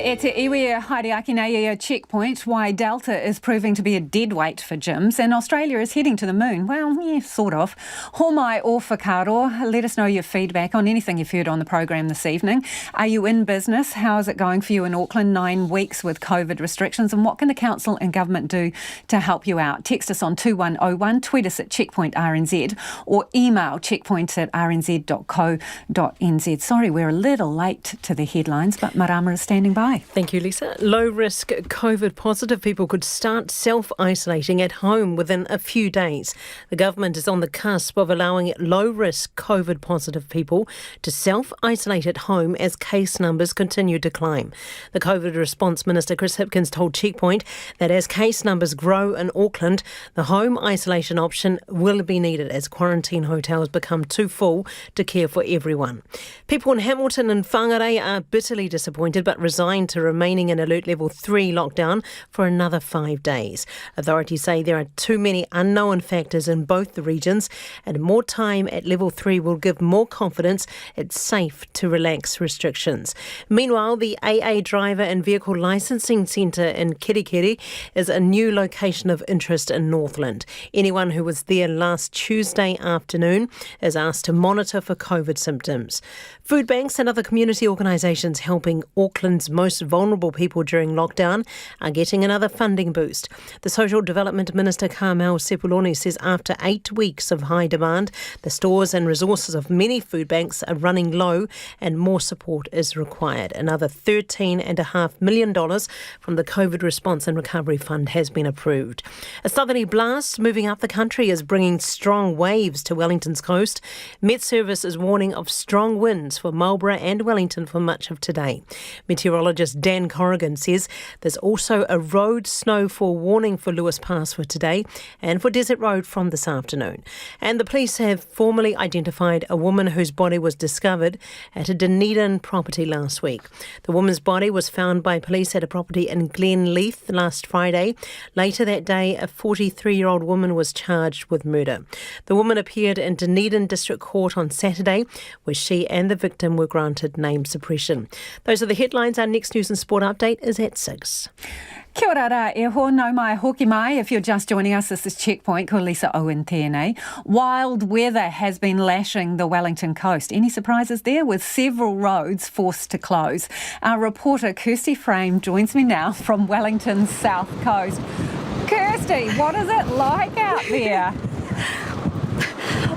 E te iwi haere aki nei a checkpoint why Delta is proving to be a dead weight for gyms and Australia is heading to the moon. Well, yeah, sort of. Homai o whakaro, let us know your feedback on anything you've heard on the program this evening. Are you in business? How is it going for you in Auckland? 9 weeks with COVID restrictions, and what can the council and government do to help you out? Text us on 2101, tweet us at checkpointrnz, or email checkpoint@rnz.co.nz. Sorry, we're a little late to the headlines, but Marama is standing by. Thank you, Lisa. Low-risk COVID positive people could start self-isolating at home within a few days. The government is on the cusp of allowing low-risk COVID positive people to self-isolate at home as case numbers continue to climb. The COVID response minister, Chris Hipkins, told Checkpoint that as case numbers grow in Auckland, the home isolation option will be needed as quarantine hotels become too full to care for everyone. People in Hamilton and Whangarei are bitterly disappointed but resigned to remaining in Alert Level 3 lockdown for another 5 days. Authorities say there are too many unknown factors in both the regions, and more time at Level 3 will give more confidence it's safe to relax restrictions. Meanwhile, the AA Driver and Vehicle Licensing Centre in Kirikiri is a new location of interest in Northland. Anyone who was there last Tuesday afternoon is asked to monitor for COVID symptoms. Food banks and other community organisations helping Auckland's most vulnerable people during lockdown are getting another funding boost. The Social Development Minister Carmel Sepuloni says after 8 weeks of high demand, the stores and resources of many food banks are running low and more support is required. Another $13.5 million from the COVID Response and Recovery Fund has been approved. A southerly blast moving up the country is bringing strong waves to Wellington's coast. Met Service is warning of strong winds for Marlborough and Wellington for much of today. Meteorologists Meteorologist Dan Corrigan says there's also a road snowfall warning for Lewis Pass for today and for Desert Road from this afternoon. And the police have formally identified a woman whose body was discovered at a Dunedin property last week. The woman's body was found by police at a property in Glenleith last Friday. Later that day, a 43-year-old woman was charged with murder. The woman appeared in Dunedin District Court on Saturday, where she and the victim were granted name suppression. Those are the headlines. Our next news and sport update is at 6. Kia ora rā, e ho nau mai hoki mai. If you're just joining us, this is Checkpoint, ko Lisa Owen tēnei. Wild weather has been lashing the Wellington coast. Any surprises there? With several roads forced to close. Our reporter Kirsty Frame joins me now from Wellington's south coast. Kirsty, what is it like out there?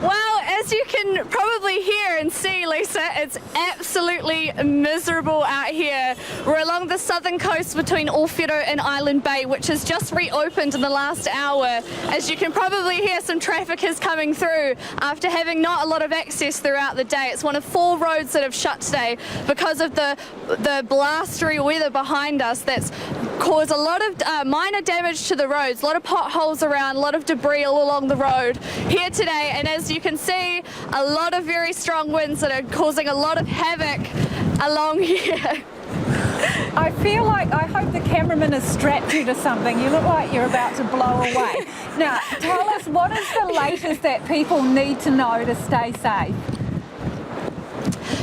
Well, as you can probably hear and see, Lisa, it's absolutely miserable out here. We're along the southern coast between Auckland and Island Bay, which has just reopened in the last hour. As you can probably hear, some traffic is coming through after having not a lot of access throughout the day. It's one of 4 roads that have shut today because of the blastery weather behind us that's caused a lot of minor damage to the roads, a lot of potholes around, a lot of debris all along the road here today. And as you can see, a lot of very strong winds that are causing a lot of havoc along here. I feel like, I hope the cameraman has strapped you to something. You look like you're about to blow away. Now, tell us, what is the latest that people need to know to stay safe?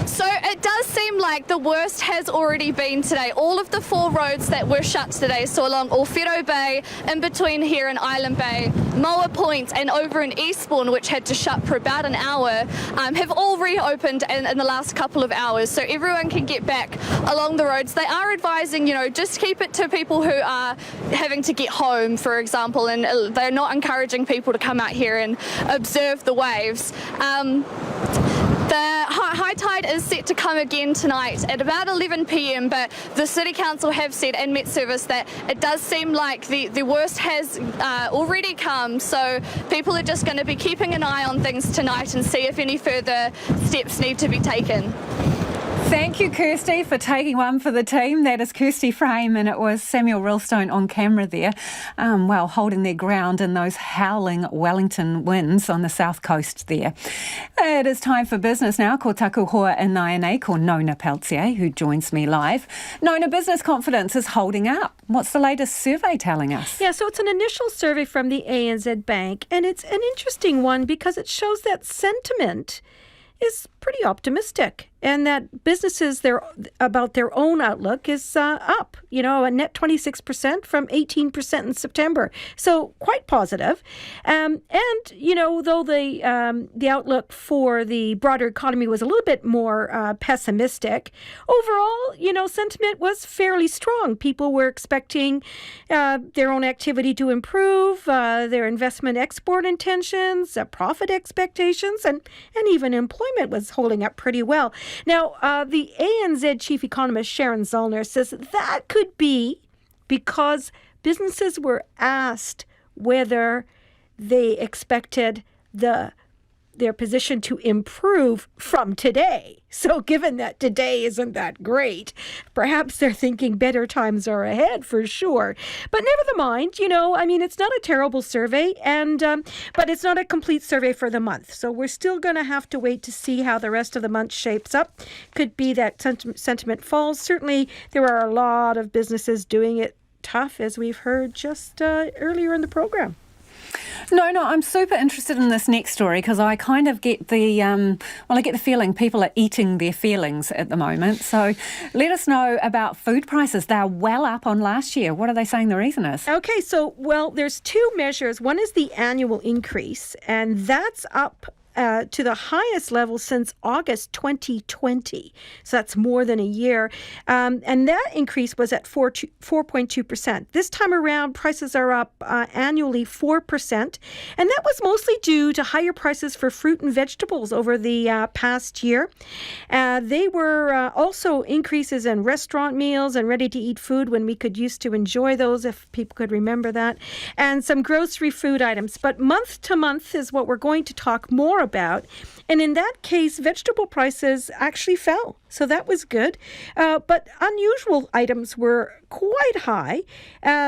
So it does seem like the worst has already been today. All of the 4 roads that were shut today, so along Auckland Bay, in between here in Island Bay, Moa Point and over in Eastbourne, which had to shut for about an hour, have all reopened in the last couple of hours. So everyone can get back along the roads. They are advising, just keep it to people who are having to get home, for example, and they're not encouraging people to come out here and observe the waves. The high tide is set to come again tonight at about 11 p.m, but the City Council have said, and Met Service, that it does seem like the worst has already come, so people are just going to be keeping an eye on things tonight and see if any further steps need to be taken. Thank you, Kirsty, for taking one for the team. That is Kirsty Frame, and it was Samuel Rillstone on camera there, holding their ground in those howling Wellington winds on the south coast there. It is time for business now. Ko taku hoa inai ko Nona Peltier, who joins me live. Nona, business confidence is holding up. What's the latest survey telling us? Yeah, so it's an initial survey from the ANZ Bank, and it's an interesting one because it shows that sentiment is pretty optimistic, and that businesses about their own outlook is up, a net 26% from 18% in September. So quite positive. And though the outlook for the broader economy was a little bit more pessimistic, overall, sentiment was fairly strong. People were expecting their own activity to improve, their investment export intentions, profit expectations, and even employment was holding up pretty well. Now, the ANZ chief economist Sharon Zollner says that could be because businesses were asked whether they expected their position to improve from today. So given that today isn't that great, perhaps they're thinking better times are ahead for sure. But never mind, it's not a terrible survey, but it's not a complete survey for the month. So we're still going to have to wait to see how the rest of the month shapes up. Could be that sentiment falls. Certainly there are a lot of businesses doing it tough, as we've heard just earlier in the program. No, I'm super interested in this next story because I kind of get the feeling people are eating their feelings at the moment. So let us know about food prices. They're well up on last year. What are they saying the reason is? Okay, so, there's 2 measures. One is the annual increase, and that's up to the highest level since August 2020. So that's more than a year. And that increase was at 4.2%. This time around, prices are up annually 4%. And that was mostly due to higher prices for fruit and vegetables over the past year. They were also increases in restaurant meals and ready-to-eat food when we could used to enjoy those, if people could remember that, and some grocery food items. But month to month is what we're going to talk more about. And in that case, vegetable prices actually fell. So that was good. But unusual items were quite high.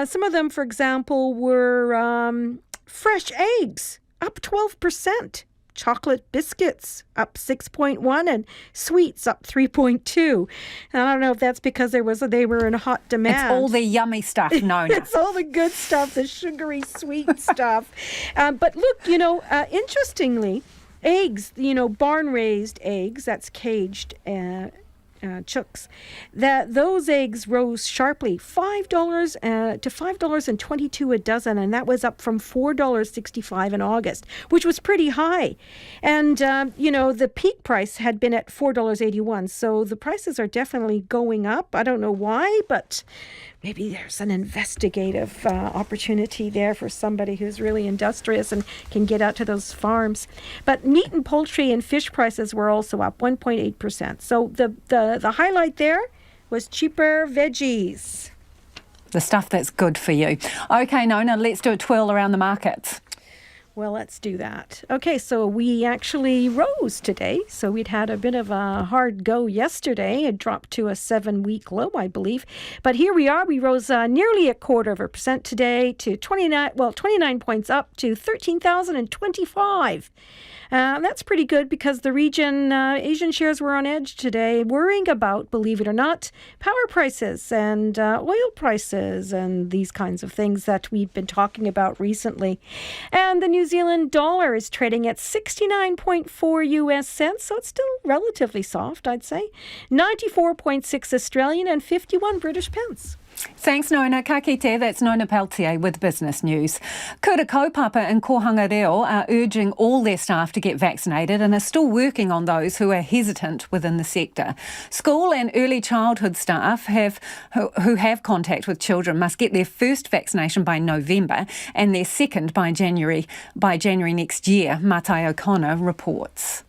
Some of them, for example, were fresh eggs, up 12%. Chocolate biscuits up 6.1 and sweets up 3.2. And I don't know if that's because they were in hot demand. It's all the yummy stuff, Nona. It's all the good stuff, the sugary sweet stuff. But look, interestingly, eggs, barn-raised eggs, that's caged chooks, that those eggs rose sharply, $5 to $5.22 a dozen, and that was up from $4.65 in August, which was pretty high. And the peak price had been at $4.81, so the prices are definitely going up. I don't know why, but maybe there's an investigative opportunity there for somebody who's really industrious and can get out to those farms. But meat and poultry and fish prices were also up 1.8%. So the highlight there was cheaper veggies. The stuff that's good for you. Okay, Nona, let's do a twirl around the markets. Well, let's do that. Okay, so we actually rose today. So we'd had a bit of a hard go yesterday. It dropped to a 7-week low, I believe. But here we are. We rose nearly 0.25% today to 29 points up to 13,025. That's pretty good because the region Asian shares were on edge today, worrying about, believe it or not, power prices and oil prices and these kinds of things that we've been talking about recently. And the New Zealand dollar is trading at 69.4 US cents, so it's still relatively soft, I'd say. 94.6 Australian and 51 British pence. Thanks, Nona. Ka kite, that's Nona Peltier with Business News. Kura kaupapa and Kohanga Reo are urging all their staff to get vaccinated and are still working on those who are hesitant within the sector. School and early childhood staff who have contact with children must get their first vaccination by November and their second by January next year, Matai O'Connor reports.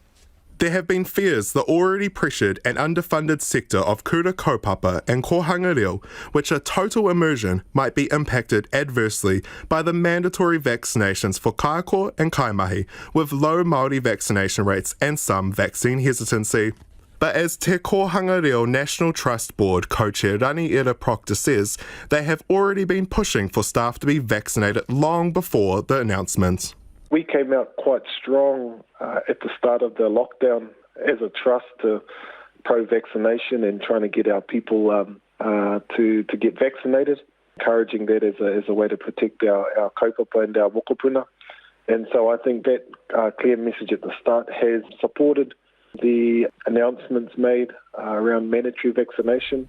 There have been fears the already pressured and underfunded sector of kura kaupapa and kohanga reo, which are total immersion, might be impacted adversely by the mandatory vaccinations for kaiako and kaimahi, with low Maori vaccination rates and some vaccine hesitancy. But as Te Kohanga Reo National Trust Board co-chair Rani Era Proctor says, they have already been pushing for staff to be vaccinated long before the announcement. We came out quite strong at the start of the lockdown as a trust to pro-vaccination and trying to get our people to get vaccinated, encouraging that as a way to protect our kaupapa and our mokopuna. And so I think that clear message at the start has supported the announcements made around mandatory vaccination.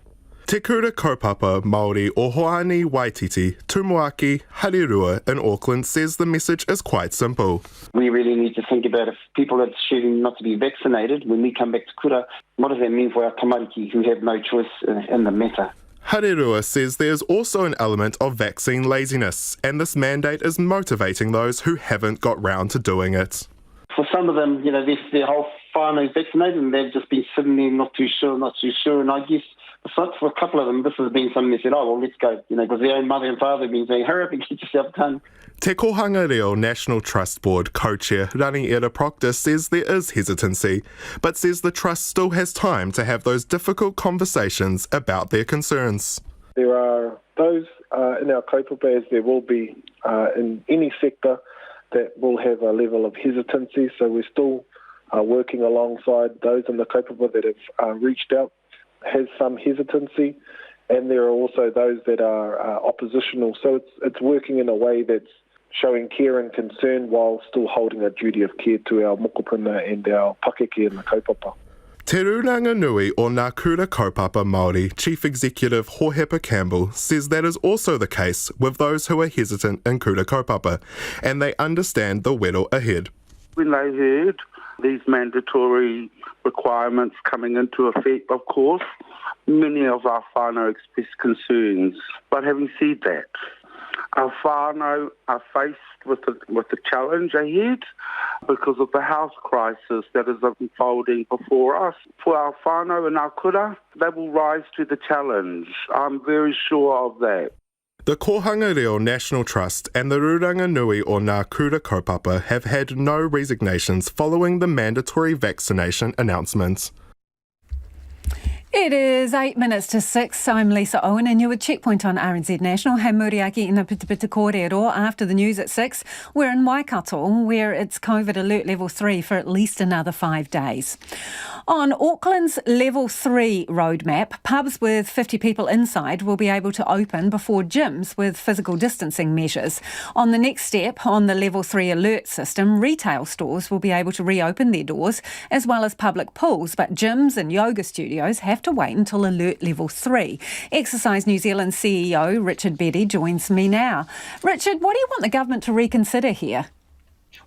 Te kura kaupapa Maori o Hoani Waititi, Tumuaki, Harirua in Auckland says the message is quite simple. We really need to think about if people are choosing not to be vaccinated, when we come back to kura, what does that mean for our tamariki who have no choice in the matter? Harirua says there's also an element of vaccine laziness, and this mandate is motivating those who haven't got round to doing it. For some of them, their whole whānau is vaccinated and they've just been sitting there not too sure, and I guess for a couple of them, this has been something they said, let's go, because their own mother and father have been saying, hurry up and get yourself done. Te Kohanga Reo National Trust Board co-chair Rani Era Proctor says there is hesitancy, but says the trust still has time to have those difficult conversations about their concerns. There are those in our kaupapa, as there will be in any sector, that will have a level of hesitancy, so we're still working alongside those in the kaupapa that have reached out, has some hesitancy, and there are also those that are oppositional. So it's working in a way that's showing care and concern while still holding a duty of care to our mokopuna and our pakeke in the kaupapa. Te Rūranga Nui o Ngā Kura Kaupapa Māori Chief Executive Hohepa Campbell says that is also the case with those who are hesitant in kura kaupapa, and they understand the wero ahead. When they heard these mandatory requirements coming into effect, of course, many of our whānau expressed concerns. But having said that, our whānau are faced with a challenge ahead because of the health crisis that is unfolding before us. For our whānau and our kura, they will rise to the challenge. I'm very sure of that. The Kohanga Reo National Trust and the Ruranganui o Ngā Kura Kaupapa have had no resignations following the mandatory vaccination announcement. It is 8 minutes to 6. I'm Lisa Owen and you're with Checkpoint on RNZ National. He muriaki ina pitipita kōrero. After the news at 6, we're in Waikato where it's COVID alert level 3 for at least another 5 days. On Auckland's level 3 roadmap, pubs with 50 people inside will be able to open before gyms with physical distancing measures. On the next step on the level 3 alert system, retail stores will be able to reopen their doors as well as public pools, but gyms and yoga studios have to wait until alert level 3. Exercise New Zealand CEO Richard Betty joins me now. Richard, what do you want the government to reconsider here?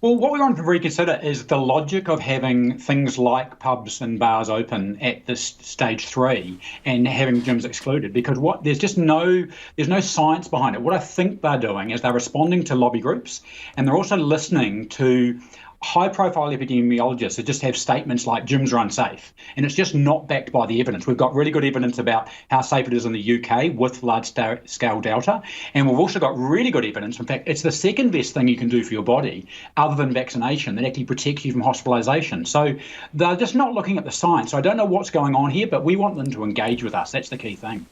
Well, what we want to reconsider is the logic of having things like pubs and bars open at this stage 3 and having gyms excluded, because there's no science behind it. What I think they're doing is they're responding to lobby groups, and they're also listening to high-profile epidemiologists that just have statements like gyms are unsafe, and it's just not backed by the evidence. We've got really good evidence about how safe it is in the UK with large-scale Delta, and we've also got really good evidence. In fact, it's the second best thing you can do for your body, other than vaccination, that actually protects you from hospitalisation. So they're just not looking at the science. So I don't know what's going on here, but we want them to engage with us. That's the key thing.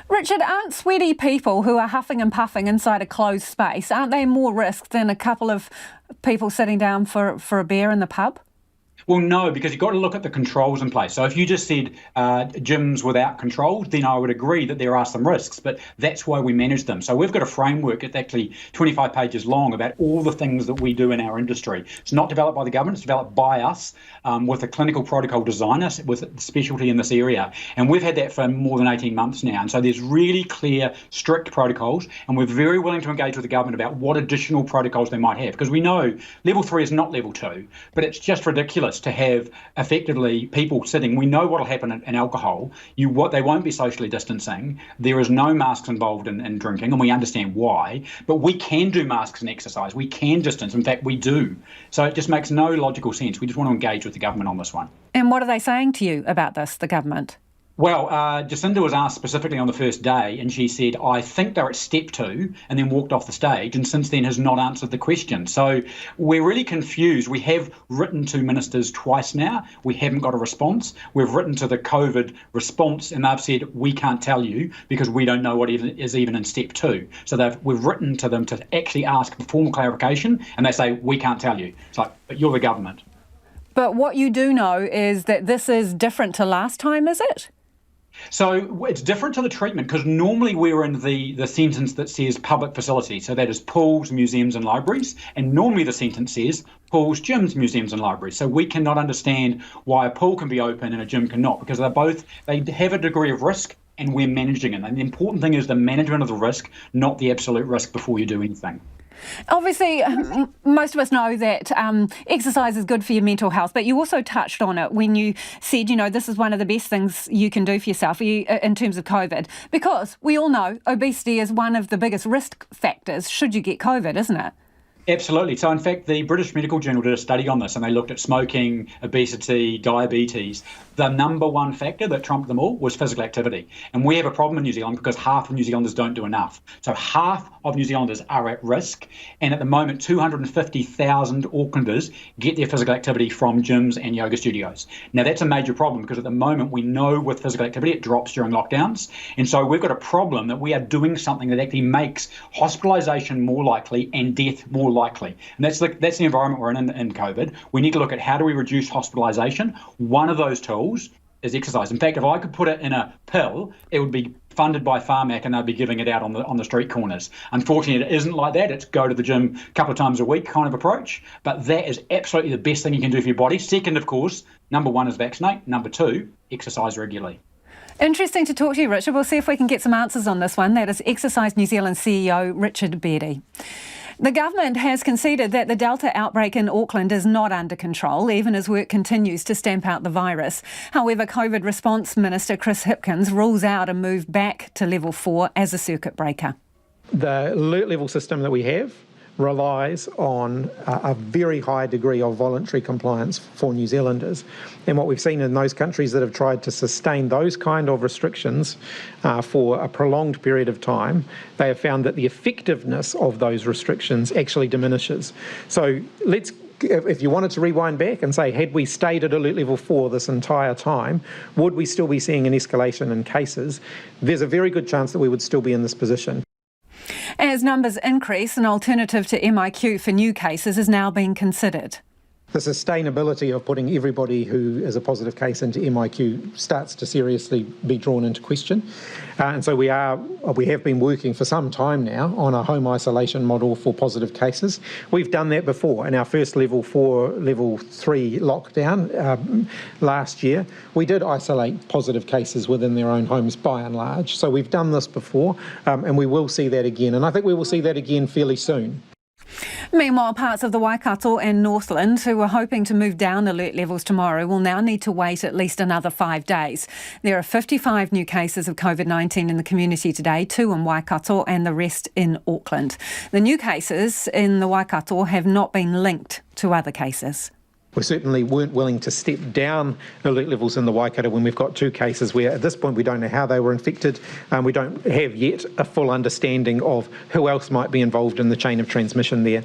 Richard, aren't sweaty people who are huffing and puffing inside a closed space, aren't they more risk than a couple of people sitting down for a beer in the pub? Well, no, because you've got to look at the controls in place. So if you just said gyms without controls, then I would agree that there are some risks, but that's why we manage them. So we've got a framework, it's actually 25 pages long, about all the things that we do in our industry. It's not developed by the government, it's developed by us with a clinical protocol designer with specialty in this area. And we've had that for more than 18 months now. And so there's really clear, strict protocols, and we're very willing to engage with the government about what additional protocols they might have, because we know level 3 is not level 2, but it's just ridiculous to have effectively people sitting. We know what will happen in alcohol. They won't be socially distancing. There is no masks involved in drinking, and we understand why. But we can do masks and exercise. We can distance. In fact, we do. So it just makes no logical sense. We just want to engage with the government on this one. And what are they saying to you about this, the government? Well, Jacinda was asked specifically on the first day, and she said, I think they're at step 2, and then walked off the stage, and since then has not answered the question. So we're really confused. We have written to ministers twice now. We haven't got a response. We've written to the COVID response, and they've said, we can't tell you because we don't know what is even in step 2. So we've written to them to actually ask for formal clarification, and they say, we can't tell you. It's like, but you're the government. But what you do know is that this is different to last time, is it? So it's different to the treatment, because normally we're in the sentence that says public facilities, so that is pools, museums and libraries, and normally the sentence says pools, gyms, museums and libraries. So we cannot understand why a pool can be open and a gym cannot, because they have a degree of risk and we're managing it. And the important thing is the management of the risk, not the absolute risk before you do anything. Obviously, most of us know that exercise is good for your mental health, but you also touched on it when you said, this is one of the best things you can do for yourself in terms of COVID, because we all know obesity is one of the biggest risk factors should you get COVID, isn't it? Absolutely. So, in fact, the British Medical Journal did a study on this, and they looked at smoking, obesity, diabetes. The number one factor that trumped them all was physical activity. And we have a problem in New Zealand because half of New Zealanders don't do enough. So half of New Zealanders are at risk. And at the moment, 250,000 Aucklanders get their physical activity from gyms and yoga studios. Now, that's a major problem because at the moment, we know with physical activity, it drops during lockdowns. And so we've got a problem that we are doing something that actually makes hospitalisation more likely and death more likely. And that's the environment we're in COVID. We need to look at how do we reduce hospitalisation. One of those tools is exercise. In fact, if I could put it in a pill, it would be funded by Pharmac and they'd be giving it out on the street corners. Unfortunately, it isn't like that. It's go to the gym a couple of times a week kind of approach. But that is absolutely the best thing you can do for your body. Second, of course, number 1 is vaccinate. Number 2, exercise regularly. Interesting to talk to you, Richard. We'll see if we can get some answers on this one. That is Exercise New Zealand CEO Richard Betty. The government has conceded that the Delta outbreak in Auckland is not under control, even as work continues to stamp out the virus. However, COVID response Minister Chris Hipkins rules out a move back to level 4 as a circuit breaker. The alert level system that we have relies on a very high degree of voluntary compliance for New Zealanders. And what we've seen in those countries that have tried to sustain those kind of restrictions for a prolonged period of time, they have found that the effectiveness of those restrictions actually diminishes. So if you wanted to rewind back and say, had we stayed at alert level 4 this entire time, would we still be seeing an escalation in cases? There's a very good chance that we would still be in this position. As numbers increase, an alternative to MIQ for new cases is now being considered. The sustainability of putting everybody who is a positive case into MIQ starts to seriously be drawn into question. And so we have been working for some time now on a home isolation model for positive cases. We've done that before in our first level 4, level 3 lockdown last year. We did isolate positive cases within their own homes by and large. So we've done this before, and we will see that again. And I think we will see that again fairly soon. Meanwhile, parts of the Waikato and Northland, who were hoping to move down alert levels tomorrow, will now need to wait at least another 5 days. There are 55 new cases of COVID-19 in the community today, 2 in Waikato and the rest in Auckland. The new cases in the Waikato have not been linked to other cases. We certainly weren't willing to step down alert levels in the Waikato when we've got 2 cases where at this point we don't know how they were infected. We don't have yet a full understanding of who else might be involved in the chain of transmission there.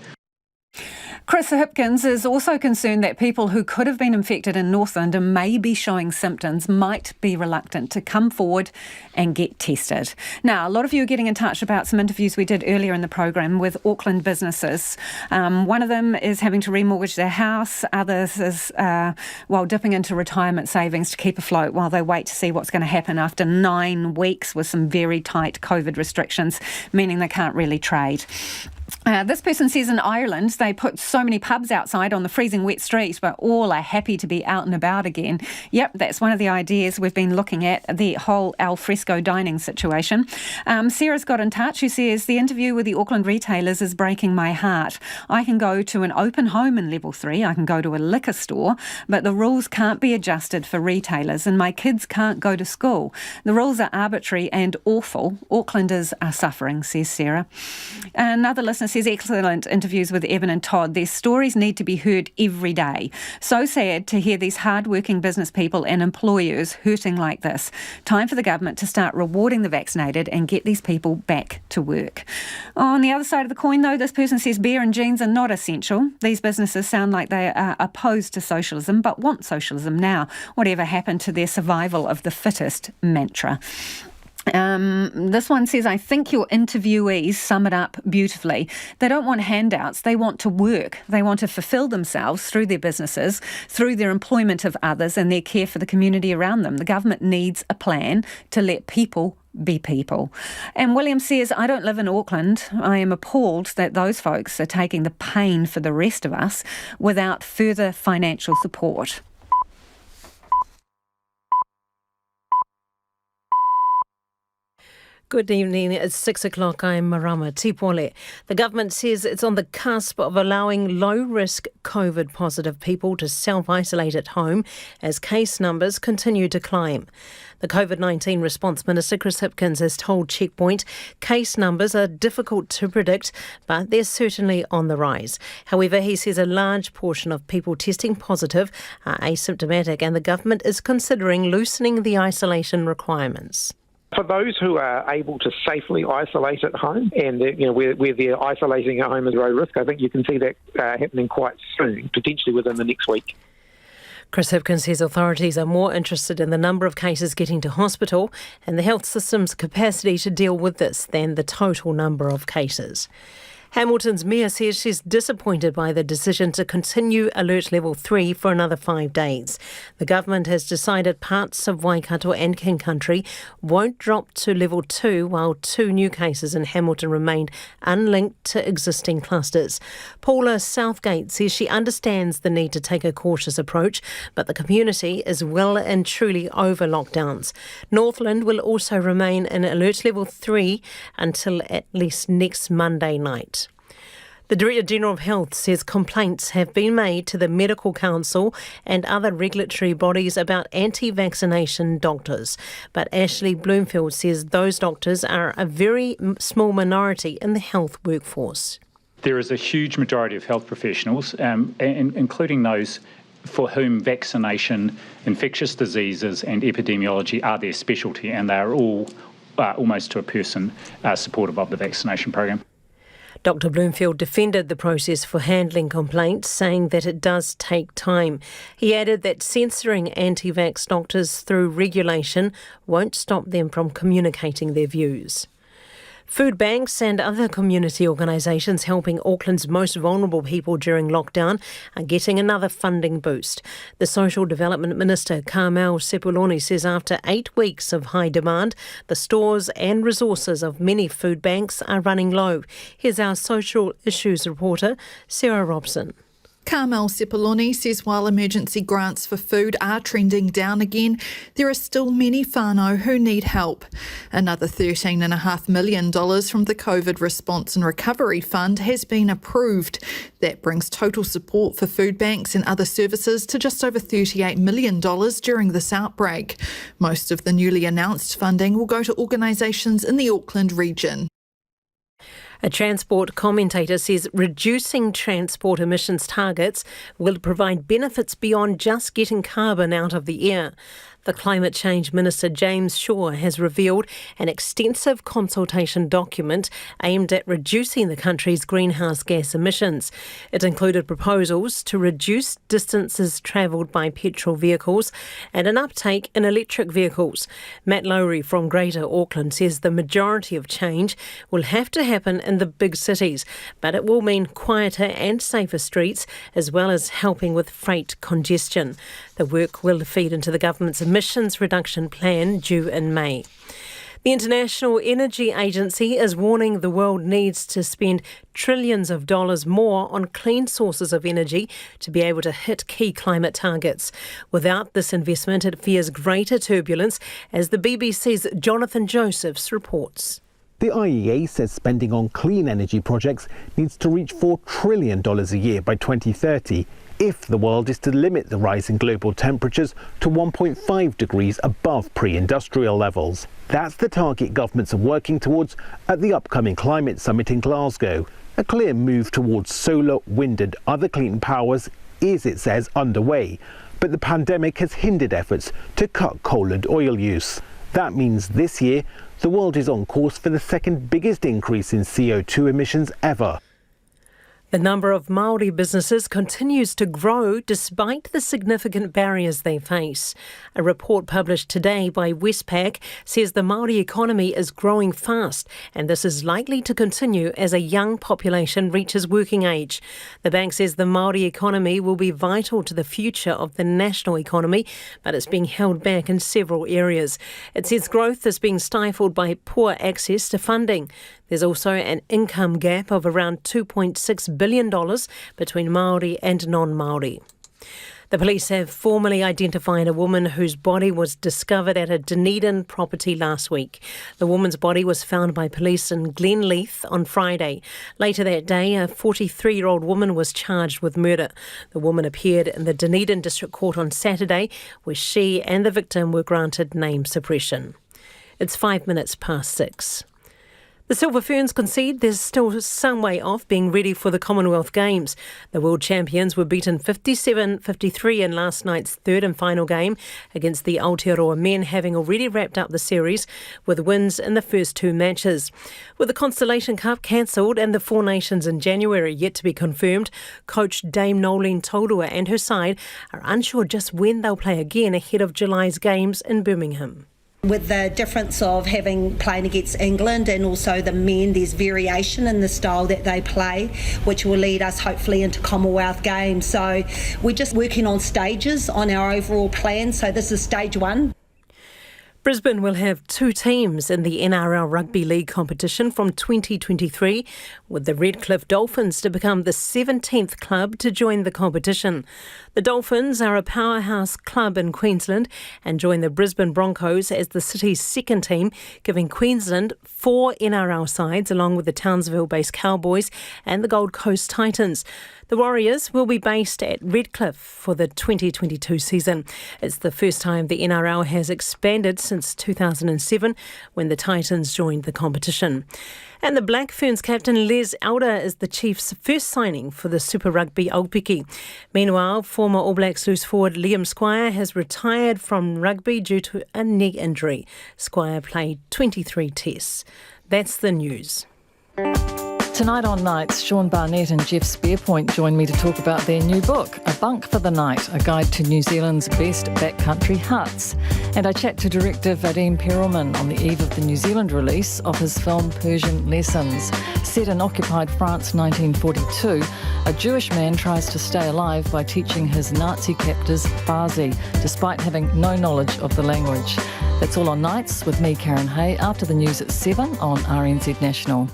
Chris Hipkins is also concerned that people who could have been infected in Northland and may be showing symptoms might be reluctant to come forward and get tested. Now, a lot of you are getting in touch about some interviews we did earlier in the program with Auckland businesses. One of them is having to remortgage their house. Others is while dipping into retirement savings to keep afloat while they wait to see what's going to happen after 9 weeks with some very tight COVID restrictions, meaning they can't really trade. This person says in Ireland they put so many pubs outside on the freezing wet streets, but all are happy to be out and about again. Yep, that's one of the ideas we've been looking at, the whole al fresco dining situation. Sarah's got in touch, who says the interview with the Auckland retailers is breaking my heart. I can go to an open home in level 3, I can go to a liquor store, but the rules can't be adjusted for retailers and my kids can't go to school. The rules are arbitrary and awful. Aucklanders are suffering, says Sarah. Another listener says excellent interviews with Evan and Todd. Their stories need to be heard every day. So sad to hear these hard-working business people and employers hurting like this. Time for the government to start rewarding the vaccinated and get these people back to work. On the other side of the coin, though, this person says beer and jeans are not essential. These businesses sound like they are opposed to socialism, but want socialism now. Whatever happened to their survival of the fittest mantra? This one says, I think your interviewees sum it up beautifully. They don't want handouts. They want to work. They want to fulfil themselves through their businesses, through their employment of others and their care for the community around them. The government needs a plan to let people be people. And William says, I don't live in Auckland. I am appalled that those folks are taking the pain for the rest of us without further financial support. Good evening. It's 6 o'clock. I'm Marama Tipole. The government says it's on the cusp of allowing low-risk COVID-positive people to self-isolate at home as case numbers continue to climb. The COVID-19 response minister, Chris Hipkins, has told Checkpoint case numbers are difficult to predict, but they're certainly on the rise. However, he says a large portion of people testing positive are asymptomatic and the government is considering loosening the isolation requirements. For those who are able to safely isolate at home and where they're isolating at home is low risk, I think you can see that happening quite soon, potentially within the next week. Chris Hipkins says authorities are more interested in the number of cases getting to hospital and the health system's capacity to deal with this than the total number of cases. Hamilton's mayor says she's disappointed by the decision to continue alert level 3 for another 5 days. The government has decided parts of Waikato and King Country won't drop to level 2 while 2 new cases in Hamilton remain unlinked to existing clusters. Paula Southgate says she understands the need to take a cautious approach, but the community is well and truly over lockdowns. Northland will also remain in alert level 3 until at least next Monday night. The Director General of Health says complaints have been made to the Medical Council and other regulatory bodies about anti-vaccination doctors. But Ashley Bloomfield says those doctors are a very small minority in the health workforce. There is a huge majority of health professionals, including those for whom vaccination, infectious diseases and epidemiology are their specialty, and they are all almost to a person supportive of the vaccination program. Dr Bloomfield defended the process for handling complaints, saying that it does take time. He added that censoring anti-vax doctors through regulation won't stop them from communicating their views. Food banks and other community organisations helping Auckland's most vulnerable people during lockdown are getting another funding boost. The Social Development Minister, Carmel Sepuloni, says after 8 weeks of high demand, the stores and resources of many food banks are running low. Here's our social issues reporter, Sarah Robson. Carmel Sepuloni says while emergency grants for food are trending down again, there are still many whānau who need help. Another $13.5 million from the COVID Response and Recovery Fund has been approved. That brings total support for food banks and other services to just over $38 million during this outbreak. Most of the newly announced funding will go to organisations in the Auckland region. A transport commentator says reducing transport emissions targets will provide benefits beyond just getting carbon out of the air. The Climate Change Minister James Shaw has revealed an extensive consultation document aimed at reducing the country's greenhouse gas emissions. It included proposals to reduce distances travelled by petrol vehicles and an uptake in electric vehicles. Matt Lowry from Greater Auckland says the majority of change will have to happen in the big cities, but it will mean quieter and safer streets as well as helping with freight congestion. The work will feed into the government's emissions reduction plan due in May. The International Energy Agency is warning the world needs to spend trillions of dollars more on clean sources of energy to be able to hit key climate targets. Without this investment, it fears greater turbulence, as the BBC's Jonathan Josephs reports. The IEA says spending on clean energy projects needs to reach $4 trillion a year by 2030 if the world is to limit the rise in global temperatures to 1.5 degrees above pre-industrial levels. That's the target governments are working towards at the upcoming climate summit in Glasgow. A clear move towards solar, wind and other clean powers is, it says, underway, but the pandemic has hindered efforts to cut coal and oil use. That means this year the world is on course for the second biggest increase in CO2 emissions ever. The number of Maori businesses continues to grow despite the significant barriers they face. A report published today by Westpac says the Maori economy is growing fast, and this is likely to continue as a young population reaches working age. The bank says the Maori economy will be vital to the future of the national economy, but it's being held back in several areas. It says growth is being stifled by poor access to funding. There's also an income gap of around $2.6 billion between Maori and non-Maori. The police have formally identified a woman whose body was discovered at a Dunedin property last week. The woman's body was found by police in Glenleith on Friday. Later that day, a 43-year-old woman was charged with murder. The woman appeared in the Dunedin District Court on Saturday, where she and the victim were granted name suppression. It's 6:05. The Silver Ferns concede there's still some way off being ready for the Commonwealth Games. The world champions were beaten 57-53 in last night's third and final game against the Aotearoa men, having already wrapped up the series with wins in the first two matches. With the Constellation Cup cancelled and the Four Nations in January yet to be confirmed, coach Dame Nolene Taurua and her side are unsure just when they'll play again ahead of July's games in Birmingham. With the difference of playing against England and also the men, there's variation in the style that they play, which will lead us hopefully into Commonwealth Games. So we're just working on stages on our overall plan. So this is stage one. Brisbane will have two teams in the NRL Rugby League competition from 2023, with the Redcliffe Dolphins to become the 17th club to join the competition. The Dolphins are a powerhouse club in Queensland and join the Brisbane Broncos as the city's second team, giving Queensland 4 NRL sides along with the Townsville-based Cowboys and the Gold Coast Titans. The Warriors will be based at Redcliffe for the 2022 season. It's the first time the NRL has expanded since since 2007 when the Titans joined the competition. And the Black Ferns captain Les Elder is the Chiefs' first signing for the Super Rugby Aupiki. Meanwhile, former All Blacks loose forward Liam Squire has retired from rugby due to a knee injury. Squire played 23 tests. That's the news. Tonight on Nights, Sean Barnett and Jeff Spearpoint join me to talk about their new book, A Bunk for the Night, a guide to New Zealand's best backcountry huts. And I chat to director Vadim Perelman on the eve of the New Zealand release of his film Persian Lessons. Set in occupied France 1942, a Jewish man tries to stay alive by teaching his Nazi captors Farsi, despite having no knowledge of the language. That's all on Nights with me, Karen Hay, after the news at 7 on RNZ National.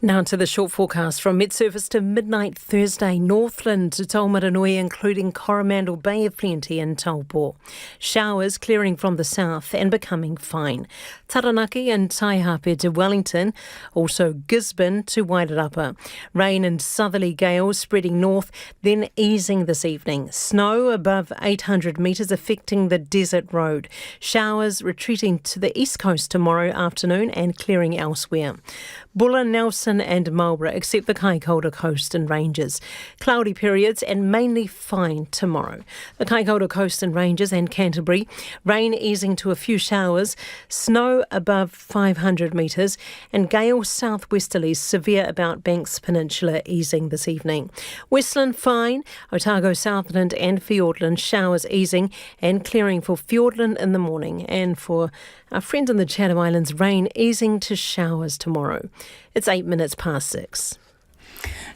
Now to the short forecast from mid-surface to midnight Thursday. Northland to Taumaranui, including Coromandel Bay of Plenty and Taupo. Showers clearing from the south and becoming fine. Taranaki and Taihape to Wellington, also Gisborne to Wairarapa. Rain and southerly gales spreading north, then easing this evening. Snow above 800 metres affecting the desert road. Showers retreating to the east coast tomorrow afternoon and clearing elsewhere. Bulla, Nelson and Marlborough, except the Kaikoura coast and ranges. Cloudy periods and mainly fine tomorrow. The Kaikoura coast and ranges and Canterbury, rain easing to a few showers, snow above 500 metres and gale southwesterlies severe about Banks Peninsula easing this evening. Westland fine, Otago Southland and Fiordland showers easing and clearing for Fiordland in the morning, and for our friends in the Chatham Islands, rain easing to showers tomorrow. It's 8 minutes past 6.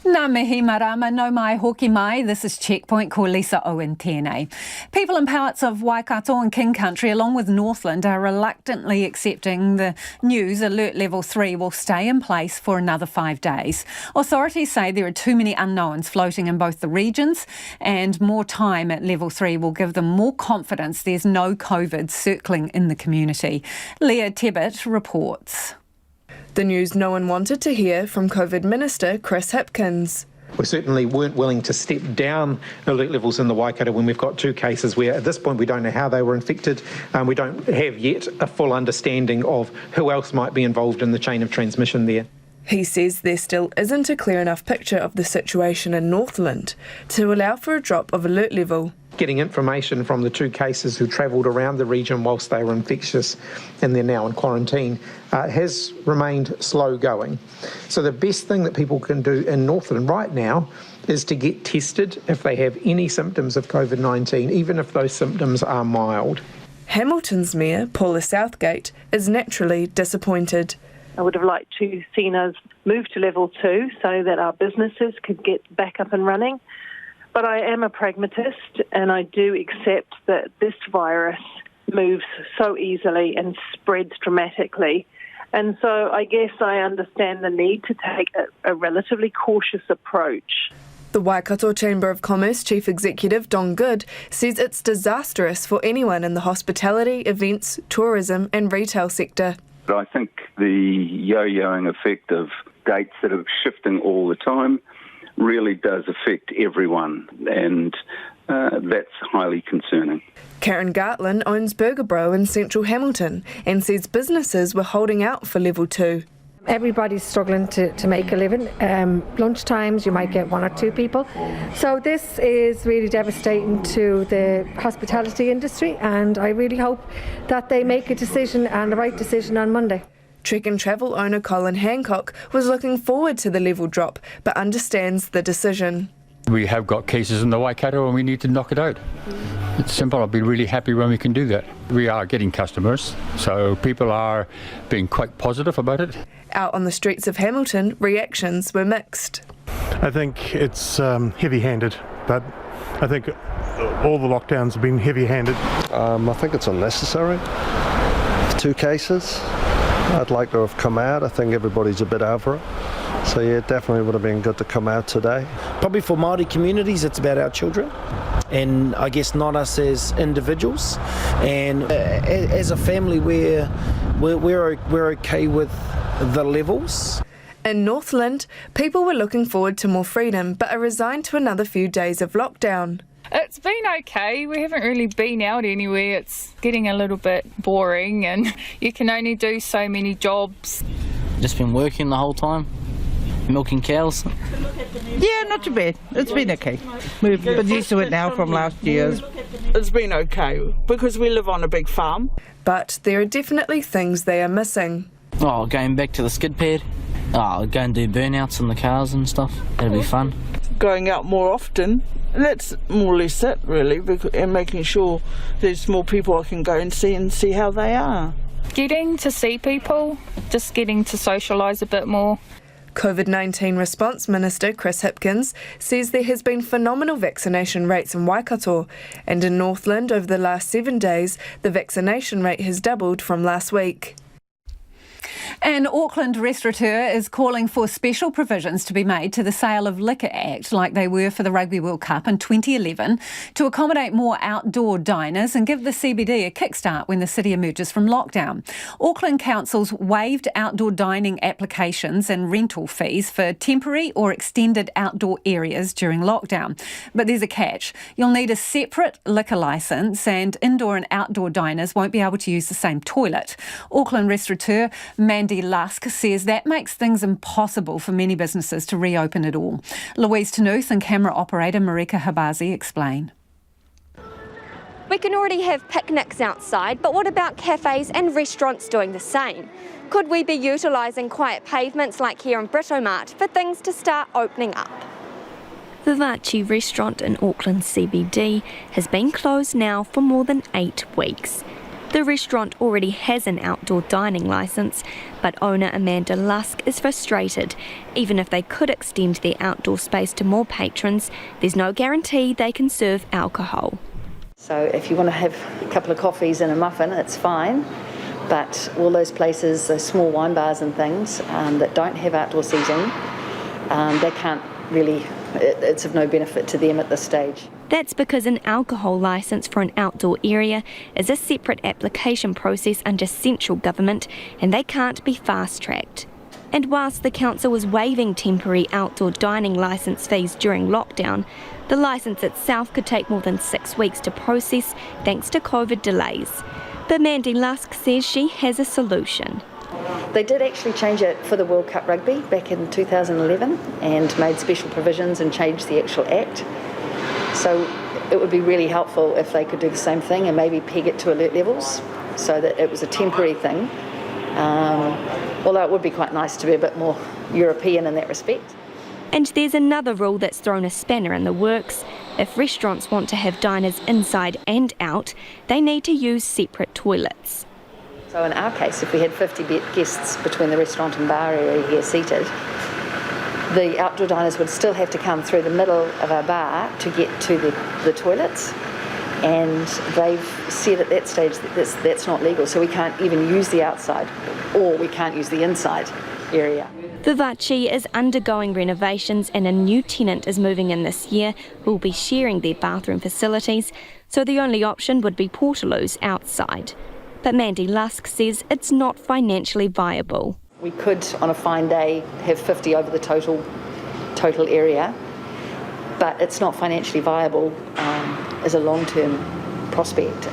Nā mihi marama, no mai hoki mai. This is Checkpoint, ko Lisa Owen tēnei. People in parts of Waikato and King Country, along with Northland, are reluctantly accepting the news Alert Level 3 will stay in place for another 5 days. Authorities say there are too many unknowns floating in both the regions, and more time at Level 3 will give them more confidence there's no COVID circling in the community. Leah Tebbit reports. The news no one wanted to hear from COVID Minister Chris Hipkins. We certainly weren't willing to step down alert levels in the Waikato when we've got 2 cases where at this point we don't know how they were infected. We don't have yet a full understanding of who else might be involved in the chain of transmission there. He says there still isn't a clear enough picture of the situation in Northland to allow for a drop of alert level. Getting information from the 2 cases who travelled around the region whilst they were infectious and they're now in quarantine has remained slow going. So the best thing that people can do in Northland right now is to get tested if they have any symptoms of COVID-19, even if those symptoms are mild. Hamilton's Mayor, Paula Southgate, is naturally disappointed. I would have liked to seen us move to level 2 so that our businesses could get back up and running. But I am a pragmatist, and I do accept that this virus moves so easily and spreads dramatically. And so I guess I understand the need to take a relatively cautious approach. The Waikato Chamber of Commerce Chief Executive Don Good says it's disastrous for anyone in the hospitality, events, tourism and retail sector. I think the yo-yoing effect of dates that are shifting all the time really does affect everyone, and that's highly concerning. Karen Gartland owns Burger Bro in central Hamilton and says businesses were holding out for level 2. Everybody's struggling to make a living. Lunch times, you might get 1 or 2 people. So this is really devastating to the hospitality industry, and I really hope that they make a decision, and the right decision, on Monday. Trek and Travel owner Colin Hancock was looking forward to the level drop, but understands the decision. We have got cases in the Waikato and we need to knock it out. It's simple. I'll be really happy when we can do that. We are getting customers, so people are being quite positive about it. Out on the streets of Hamilton, reactions were mixed. I think it's heavy-handed, but I think all the lockdowns have been heavy-handed. I think it's unnecessary. 2 cases. I'd like to have come out. I think everybody's a bit over it. So yeah, it definitely would have been good to come out today. Probably for Māori communities, it's about our children, and I guess not us as individuals. And as a family, we're okay with the levels. In Northland, people were looking forward to more freedom, but are resigned to another few days of lockdown. It's been okay. We haven't really been out anywhere. It's getting a little bit boring and you can only do so many jobs. Just been working the whole time, milking cows. Yeah, not too bad. It's been okay. We've been used to it now from last year. It's been okay because we live on a big farm. But there are definitely things they are missing. Oh, going back to the skid pad. Oh, go and do burnouts on the cars and stuff. That'll be fun. Going out more often. That's more or less it, really, and making sure there's more people I can go and see how they are. Getting to see people, just getting to socialise a bit more. COVID-19 Response Minister Chris Hipkins says there has been phenomenal vaccination rates in Waikato, and in Northland over the last 7 days, the vaccination rate has doubled from last week. An Auckland restaurateur is calling for special provisions to be made to the Sale of Liquor Act, like they were for the Rugby World Cup in 2011, to accommodate more outdoor diners and give the CBD a kickstart when the city emerges from lockdown. Auckland Council's waived outdoor dining applications and rental fees for temporary or extended outdoor areas during lockdown. But there's a catch. You'll need a separate liquor licence and indoor and outdoor diners won't be able to use the same toilet. Auckland restaurateur Mandy Lusk says that makes things impossible for many businesses to reopen at all. Louise Tanuth and camera operator Marika Habazi explain. We can already have picnics outside, but what about cafes and restaurants doing the same? Could we be utilising quiet pavements like here in Britomart for things to start opening up? The Vaccinate restaurant in Auckland CBD has been closed now for more than 8 weeks. The restaurant already has an outdoor dining licence, but owner Amanda Lusk is frustrated. Even if they could extend their outdoor space to more patrons, there's no guarantee they can serve alcohol. So if you want to have a couple of coffees and a muffin, it's fine. But all those places, those small wine bars and things that don't have outdoor seating, they can't really, it's of no benefit to them at this stage. That's because an alcohol licence for an outdoor area is a separate application process under central government and they can't be fast-tracked. And whilst the council was waiving temporary outdoor dining licence fees during lockdown, the licence itself could take more than 6 weeks to process thanks to COVID delays. But Mandy Lusk says she has a solution. They did actually change it for the World Cup Rugby back in 2011 and made special provisions and changed the actual act. So it would be really helpful if they could do the same thing and maybe peg it to alert levels so that it was a temporary thing. Although it would be quite nice to be a bit more European in that respect. And there's another rule that's thrown a spanner in the works. If restaurants want to have diners inside and out, they need to use separate toilets. So in our case, if we had 50 guests between the restaurant and bar area here seated, the outdoor diners would still have to come through the middle of our bar to get to the toilets. And they've said at that stage that that's not legal, so we can't even use the outside or we can't use the inside area. The Vaccinate is undergoing renovations and a new tenant is moving in this year who will be sharing their bathroom facilities, so the only option would be portaloos outside. But Mandy Lusk says it's not financially viable. We could, on a fine day, have 50 over the total area, but it's not financially viable as a long-term prospect.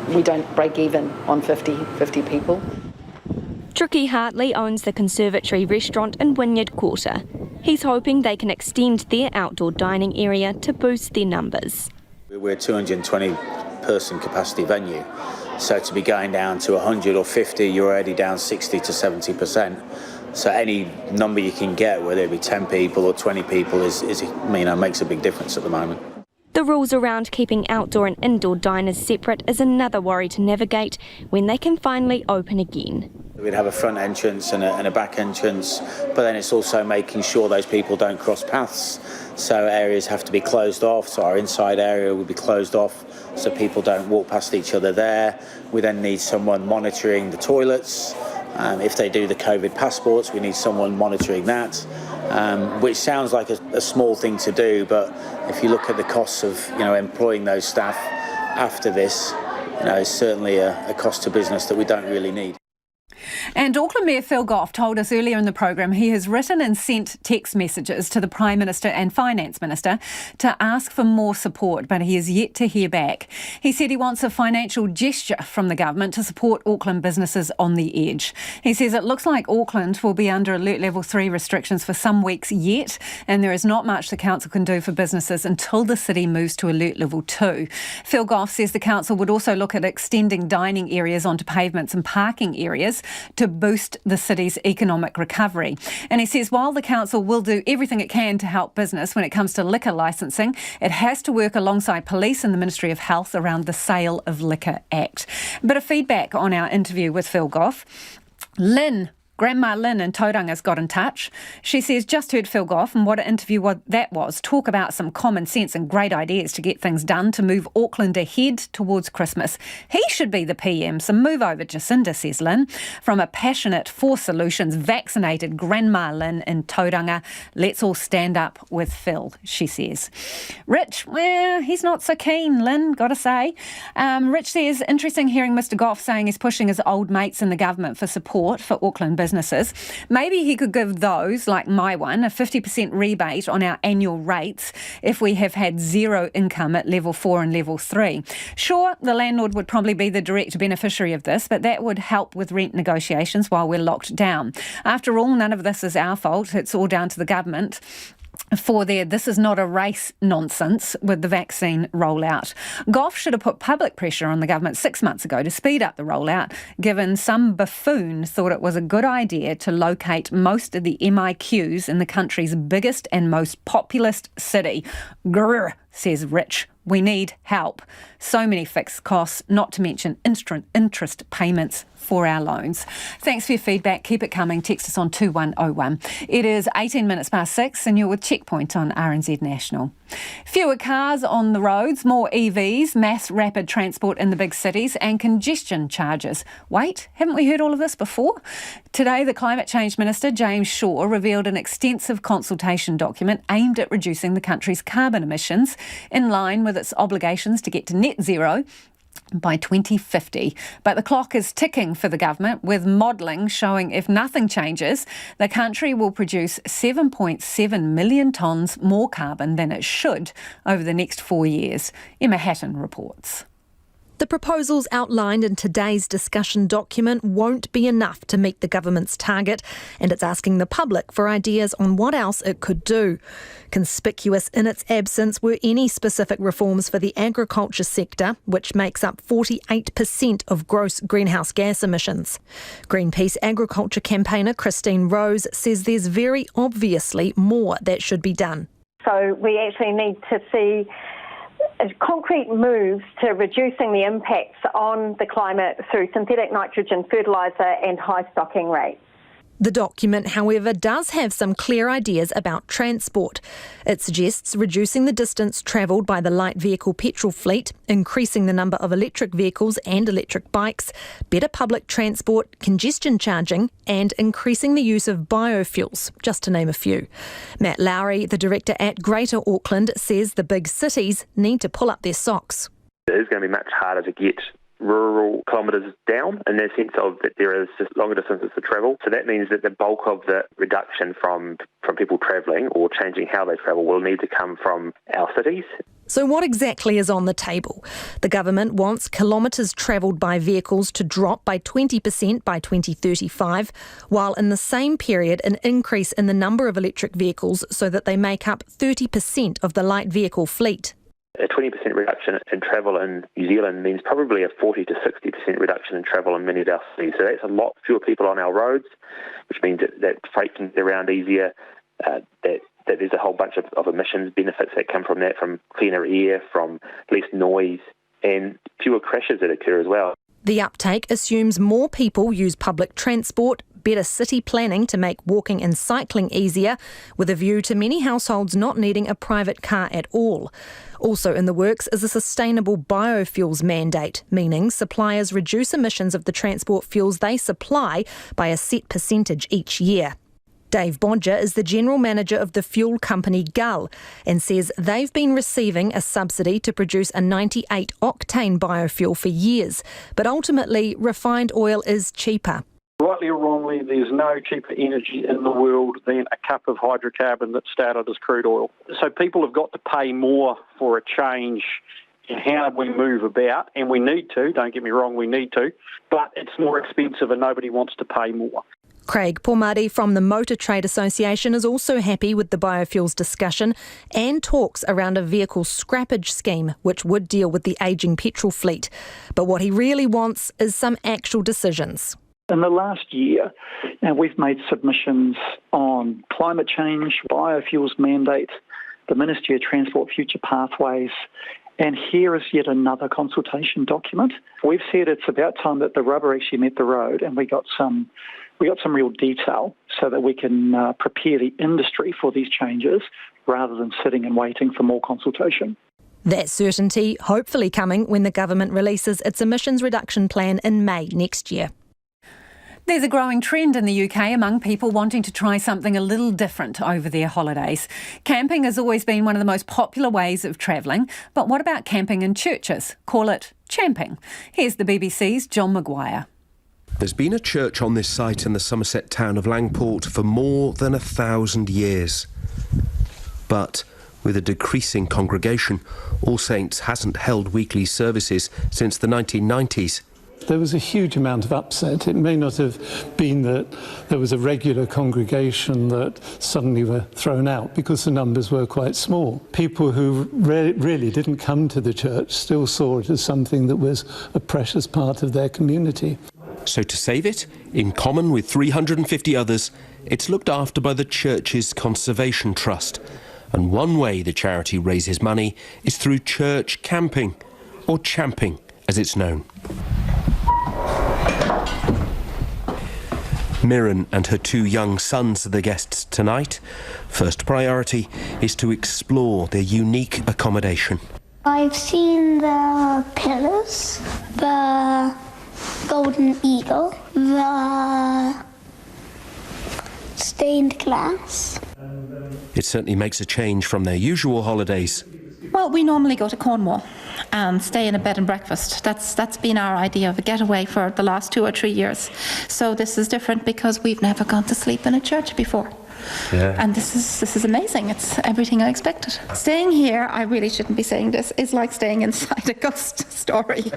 We don't break even on 50 people. Tricky Hartley owns the Conservatory restaurant in Wynyard Quarter. He's hoping they can extend their outdoor dining area to boost their numbers. We're a 220-person capacity venue, so to be going down to 100 or 50, you're already down 60 to 70%. So any number you can get, whether it be 10 people or 20 people, makes a big difference at the moment. The rules around keeping outdoor and indoor diners separate is another worry to navigate when they can finally open again. We'd have a front entrance and a back entrance, but then it's also making sure those people don't cross paths. So areas have to be closed off, so our inside area will be closed off so people don't walk past each other there. We then need someone monitoring the toilets. If they do the COVID passports, we need someone monitoring that, which sounds like a small thing to do, but if you look at the costs of employing those staff after this, it's certainly a cost to business that we don't really need. And Auckland Mayor Phil Goff told us earlier in the program he has written and sent text messages to the Prime Minister and Finance Minister to ask for more support, but he is yet to hear back. He said he wants a financial gesture from the government to support Auckland businesses on the edge. He says it looks like Auckland will be under Alert Level 3 restrictions for some weeks yet, and there is not much the council can do for businesses until the city moves to Alert Level 2. Phil Goff says the council would also look at extending dining areas onto pavements and parking areas to boost the city's economic recovery. And he says while the council will do everything it can to help business when it comes to liquor licensing, it has to work alongside police and the Ministry of Health around the Sale of Liquor Act. A bit of feedback on our interview with Phil Goff. Grandma Lynn in Tauranga's got in touch. She says, just heard Phil Goff, and what an interview that was. Talk about some common sense and great ideas to get things done to move Auckland ahead towards Christmas. He should be the PM, so move over, Jacinda, says Lynn. From a passionate for solutions, vaccinated Grandma Lynn in Tauranga. Let's all stand up with Phil, she says. Rich, well, he's not so keen, Lynn, gotta say. Rich says, interesting hearing Mr Goff saying he's pushing his old mates in the government for support for Auckland businesses. Maybe he could give those, like my one, a 50% rebate on our annual rates if we have had zero income at level 4 and level 3. Sure, the landlord would probably be the direct beneficiary of this, but that would help with rent negotiations while we're locked down. After all, none of this is our fault. It's all down to the government. This is not a race nonsense with the vaccine rollout. Goff should have put public pressure on the government 6 months ago to speed up the rollout, given some buffoon thought it was a good idea to locate most of the MIQs in the country's biggest and most populous city. Grrr, says Rich. We need help. So many fixed costs, not to mention interest payments for our loans. Thanks for your feedback. Keep it coming. Text us on 2101. It is 18 minutes past 6 and you're with Checkpoint on RNZ National. Fewer cars on the roads, more EVs, mass rapid transport in the big cities and congestion charges. Wait, haven't we heard all of this before? Today, the Climate Change Minister, James Shaw, revealed an extensive consultation document aimed at reducing the country's carbon emissions in line with its obligations to get to net zero by 2050. But the clock is ticking for the government, with modelling showing if nothing changes, the country will produce 7.7 million tonnes more carbon than it should over the next 4 years. Emma Hatton reports. The proposals outlined in today's discussion document won't be enough to meet the government's target, and it's asking the public for ideas on what else it could do. Conspicuous in its absence were any specific reforms for the agriculture sector, which makes up 48% of gross greenhouse gas emissions. Greenpeace agriculture campaigner Christine Rose says there's very obviously more that should be done. So we actually need to see concrete moves to reducing the impacts on the climate through synthetic nitrogen fertiliser and high stocking rates. The document, however, does have some clear ideas about transport. It suggests reducing the distance travelled by the light vehicle petrol fleet, increasing the number of electric vehicles and electric bikes, better public transport, congestion charging, and increasing the use of biofuels, just to name a few. Matt Lowry, the director at Greater Auckland, says the big cities need to pull up their socks. It is going to be much harder to get rural kilometres down in the sense of that there is just longer distances to travel. So that means that the bulk of the reduction from people travelling or changing how they travel will need to come from our cities. So what exactly is on the table? The government wants kilometres travelled by vehicles to drop by 20% by 2035, while in the same period an increase in the number of electric vehicles so that they make up 30% of the light vehicle fleet. A 20% reduction in travel in New Zealand means probably a 40 to 60% reduction in travel in many of our cities. So that's a lot fewer people on our roads, which means that freight can get around easier, that there's a whole bunch of emissions benefits that come from that, from cleaner air, from less noise, and fewer crashes that occur as well. The uptake assumes more people use public transport, better city planning to make walking and cycling easier, with a view to many households not needing a private car at all. Also in the works is a sustainable biofuels mandate, meaning suppliers reduce emissions of the transport fuels they supply by a set percentage each year. Dave Bodger is the general manager of the fuel company Gull and says they've been receiving a subsidy to produce a 98-octane biofuel for years, but ultimately refined oil is cheaper. rightly or wrongly, there's no cheaper energy in the world than a cup of hydrocarbon that started as crude oil. So people have got to pay more for a change in how we move about, and we need to, don't get me wrong, we need to, but it's more expensive and nobody wants to pay more. Craig Pomari from the Motor Trade Association is also happy with the biofuels discussion and talks around a vehicle scrappage scheme which would deal with the ageing petrol fleet. But what he really wants is some actual decisions. In the last year, we've made submissions on climate change, biofuels mandate, the Ministry of Transport Future Pathways, and here is yet another consultation document. We've said it's about time that the rubber actually met the road and we got some real detail so that we can prepare the industry for these changes rather than sitting and waiting for more consultation. That certainty hopefully coming when the government releases its emissions reduction plan in May next year. There's a growing trend in the UK among people wanting to try something a little different over their holidays. Camping has always been one of the most popular ways of travelling, but what about camping in churches? Call it champing. Here's the BBC's John Maguire. There's been a church on this site in the Somerset town of Langport for more than 1,000 years. But with a decreasing congregation, All Saints hasn't held weekly services since the 1990s. There was a huge amount of upset. It may not have been that there was a regular congregation that suddenly were thrown out because the numbers were quite small. People who really didn't come to the church still saw it as something that was a precious part of their community. So to save it, in common with 350 others, it's looked after by the church's Conservation Trust. And one way the charity raises money is through church camping, or champing as it's known. Mirren and her 2 young sons are the guests tonight. First priority is to explore their unique accommodation. I've seen the pillars, the golden eagle, the stained glass. It certainly makes a change from their usual holidays. Well, we normally go to Cornwall and stay in a bed and breakfast. That's been our idea of a getaway for the last 2 or 3 years. So this is different because we've never gone to sleep in a church before. Yeah. And this is amazing. It's everything I expected. Staying here, I really shouldn't be saying this, is like staying inside a ghost story.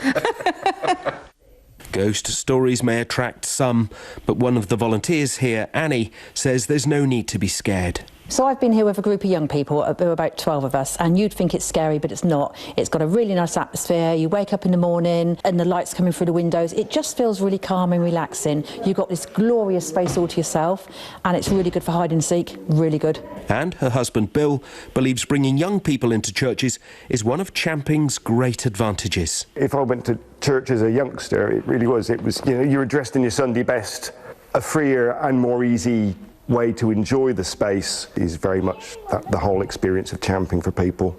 Ghost stories may attract some, but one of the volunteers here, Annie, says there's no need to be scared. So I've been here with a group of young people, there were about 12 of us, and you'd think it's scary, but it's not. It's got a really nice atmosphere. You wake up in the morning and the lights coming through the windows. It just feels really calm and relaxing. You've got this glorious space all to yourself, and it's really good for hide and seek, really good. And her husband, Bill, believes bringing young people into churches is one of champing's great advantages. If I went to church as a youngster, it really was. It was, you were dressed in your Sunday best. A freer and more easy way to enjoy the space is very much the whole experience of champing for people.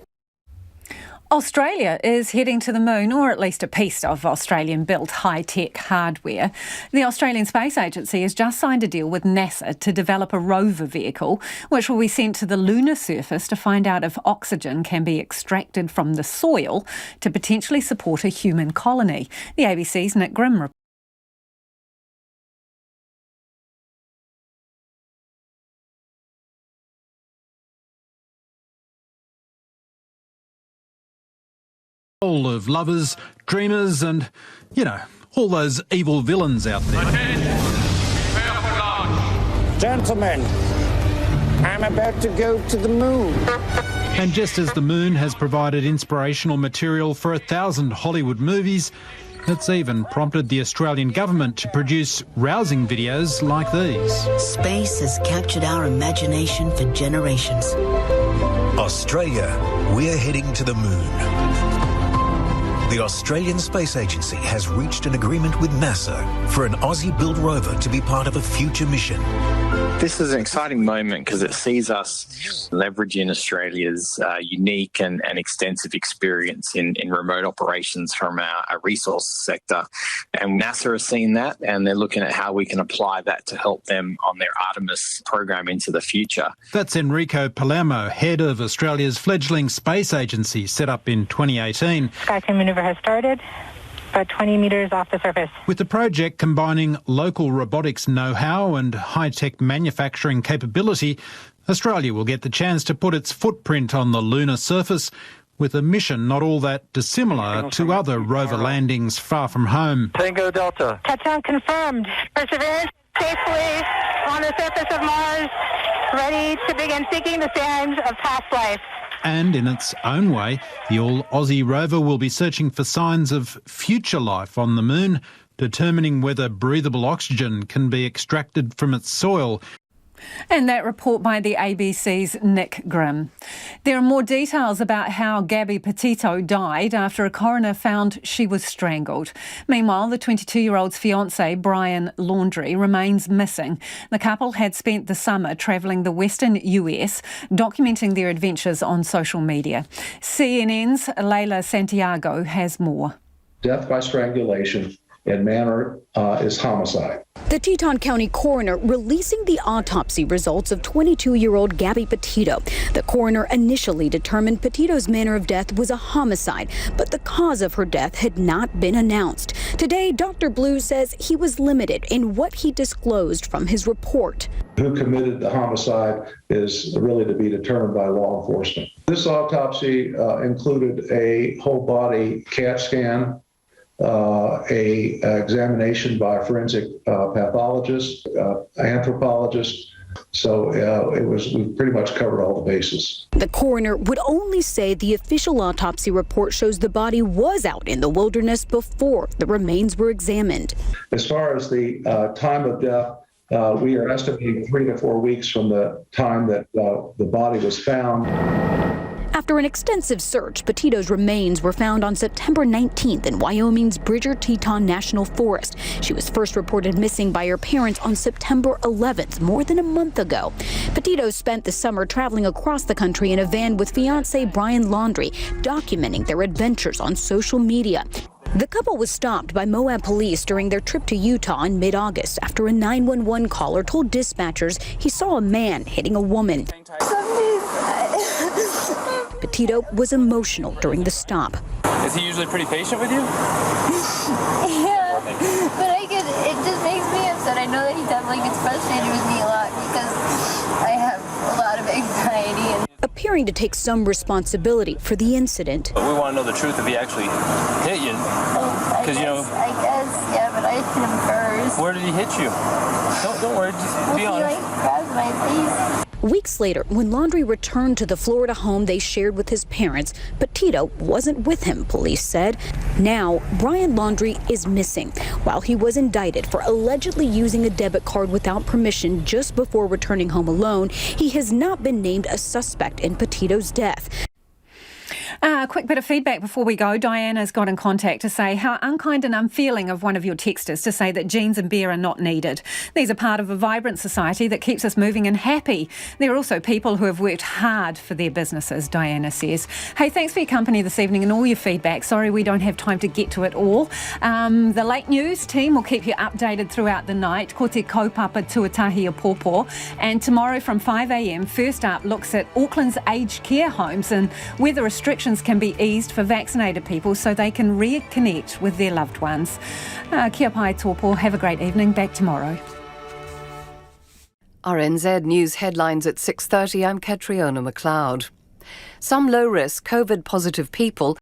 Australia is heading to the moon, or at least a piece of Australian-built high-tech hardware. The Australian Space Agency has just signed a deal with NASA to develop a rover vehicle which will be sent to the lunar surface to find out if oxygen can be extracted from the soil to potentially support a human colony. The ABC's Nick Grimm reports. All of lovers, dreamers and, all those evil villains out there. Gentlemen, I'm about to go to the moon. And just as the moon has provided inspirational material for 1,000 Hollywood movies, it's even prompted the Australian government to produce rousing videos like these. Space has captured our imagination for generations. Australia, we're heading to the moon. The Australian Space Agency has reached an agreement with NASA for an Aussie-built rover to be part of a future mission. This is an exciting moment because it sees us leveraging Australia's unique and extensive experience in remote operations from our resources sector. And NASA has seen that, and they're looking at how we can apply that to help them on their Artemis program into the future. That's Enrico Palermo, head of Australia's fledgling space agency set up in 2018. SkyTeam maneuver has started. about 20 metres off the surface. With the project combining local robotics know-how and high-tech manufacturing capability, Australia will get the chance to put its footprint on the lunar surface with a mission not all that dissimilar to other rover landings far from home. Tango Delta. Touchdown confirmed. Perseverance safely on the surface of Mars, ready to begin seeking the signs of past life. And in its own way, the all-Aussie rover will be searching for signs of future life on the moon, determining whether breathable oxygen can be extracted from its soil. And that report by the ABC's Nick Grimm. There are more details about how Gabby Petito died after a coroner found she was strangled. Meanwhile, the 22-year-old's fiancé, Brian Laundrie, remains missing. The couple had spent the summer travelling the western US, documenting their adventures on social media. CNN's Leila Santiago has more. Death by strangulation and manner is homicide. The Teton County coroner releasing the autopsy results of 22-year-old Gabby Petito. The coroner initially determined Petito's manner of death was a homicide, but the cause of her death had not been announced. Today, Dr. Blue says he was limited in what he disclosed from his report. Who committed the homicide is really to be determined by law enforcement. This autopsy included a whole body CAT scan, a examination by a forensic pathologist, anthropologist. So we pretty much covered all the bases. The coroner would only say the official autopsy report shows the body was out in the wilderness before the remains were examined. As far as the time of death, we are estimating 3 to 4 weeks from the time that the body was found. After an extensive search, Petito's remains were found on September 19th in Wyoming's Bridger-Teton National Forest. She was first reported missing by her parents on September 11th, more than a month ago. Petito spent the summer traveling across the country in a van with fiancé Brian Laundrie, documenting their adventures on social media. The couple was stopped by Moab police during their trip to Utah in mid-August after a 911 caller told dispatchers he saw a man hitting a woman. Petito was emotional during the stop. Is he usually pretty patient with you? Yeah, but it just makes me upset. I know that he definitely gets frustrated with me a lot because I have a lot of anxiety. Appearing to take some responsibility for the incident. But we want to know the truth if he actually hit you. I guess, yeah, but I hit him first. Where did he hit you? Don't worry, just be honest. He grabbed my face. Weeks later, when Laundrie returned to the Florida home they shared with his parents, Petito wasn't with him, police said. Now, Brian Laundrie is missing, while he was indicted for allegedly using a debit card without permission just before returning home alone. He has not been named a suspect in Petito's death. A quick bit of feedback before we go. Diana's got in contact to say how unkind and unfeeling of one of your texters to say that jeans and beer are not needed. These are part of a vibrant society that keeps us moving and happy. There are also people who have worked hard for their businesses, Diana says. Hey, thanks for your company this evening and all your feedback. Sorry we don't have time to get to it all. The late news team will keep you updated throughout the night. Ko te kaupapa tuatahi a pōpō. And tomorrow from 5 a.m, First Up looks at Auckland's aged care homes and whether restrictions can be eased for vaccinated people so they can reconnect with their loved ones. Kia pai tōpō. Have a great evening. Back tomorrow. RNZ News headlines at 6:30. I'm Catriona McLeod. Some low-risk COVID-positive people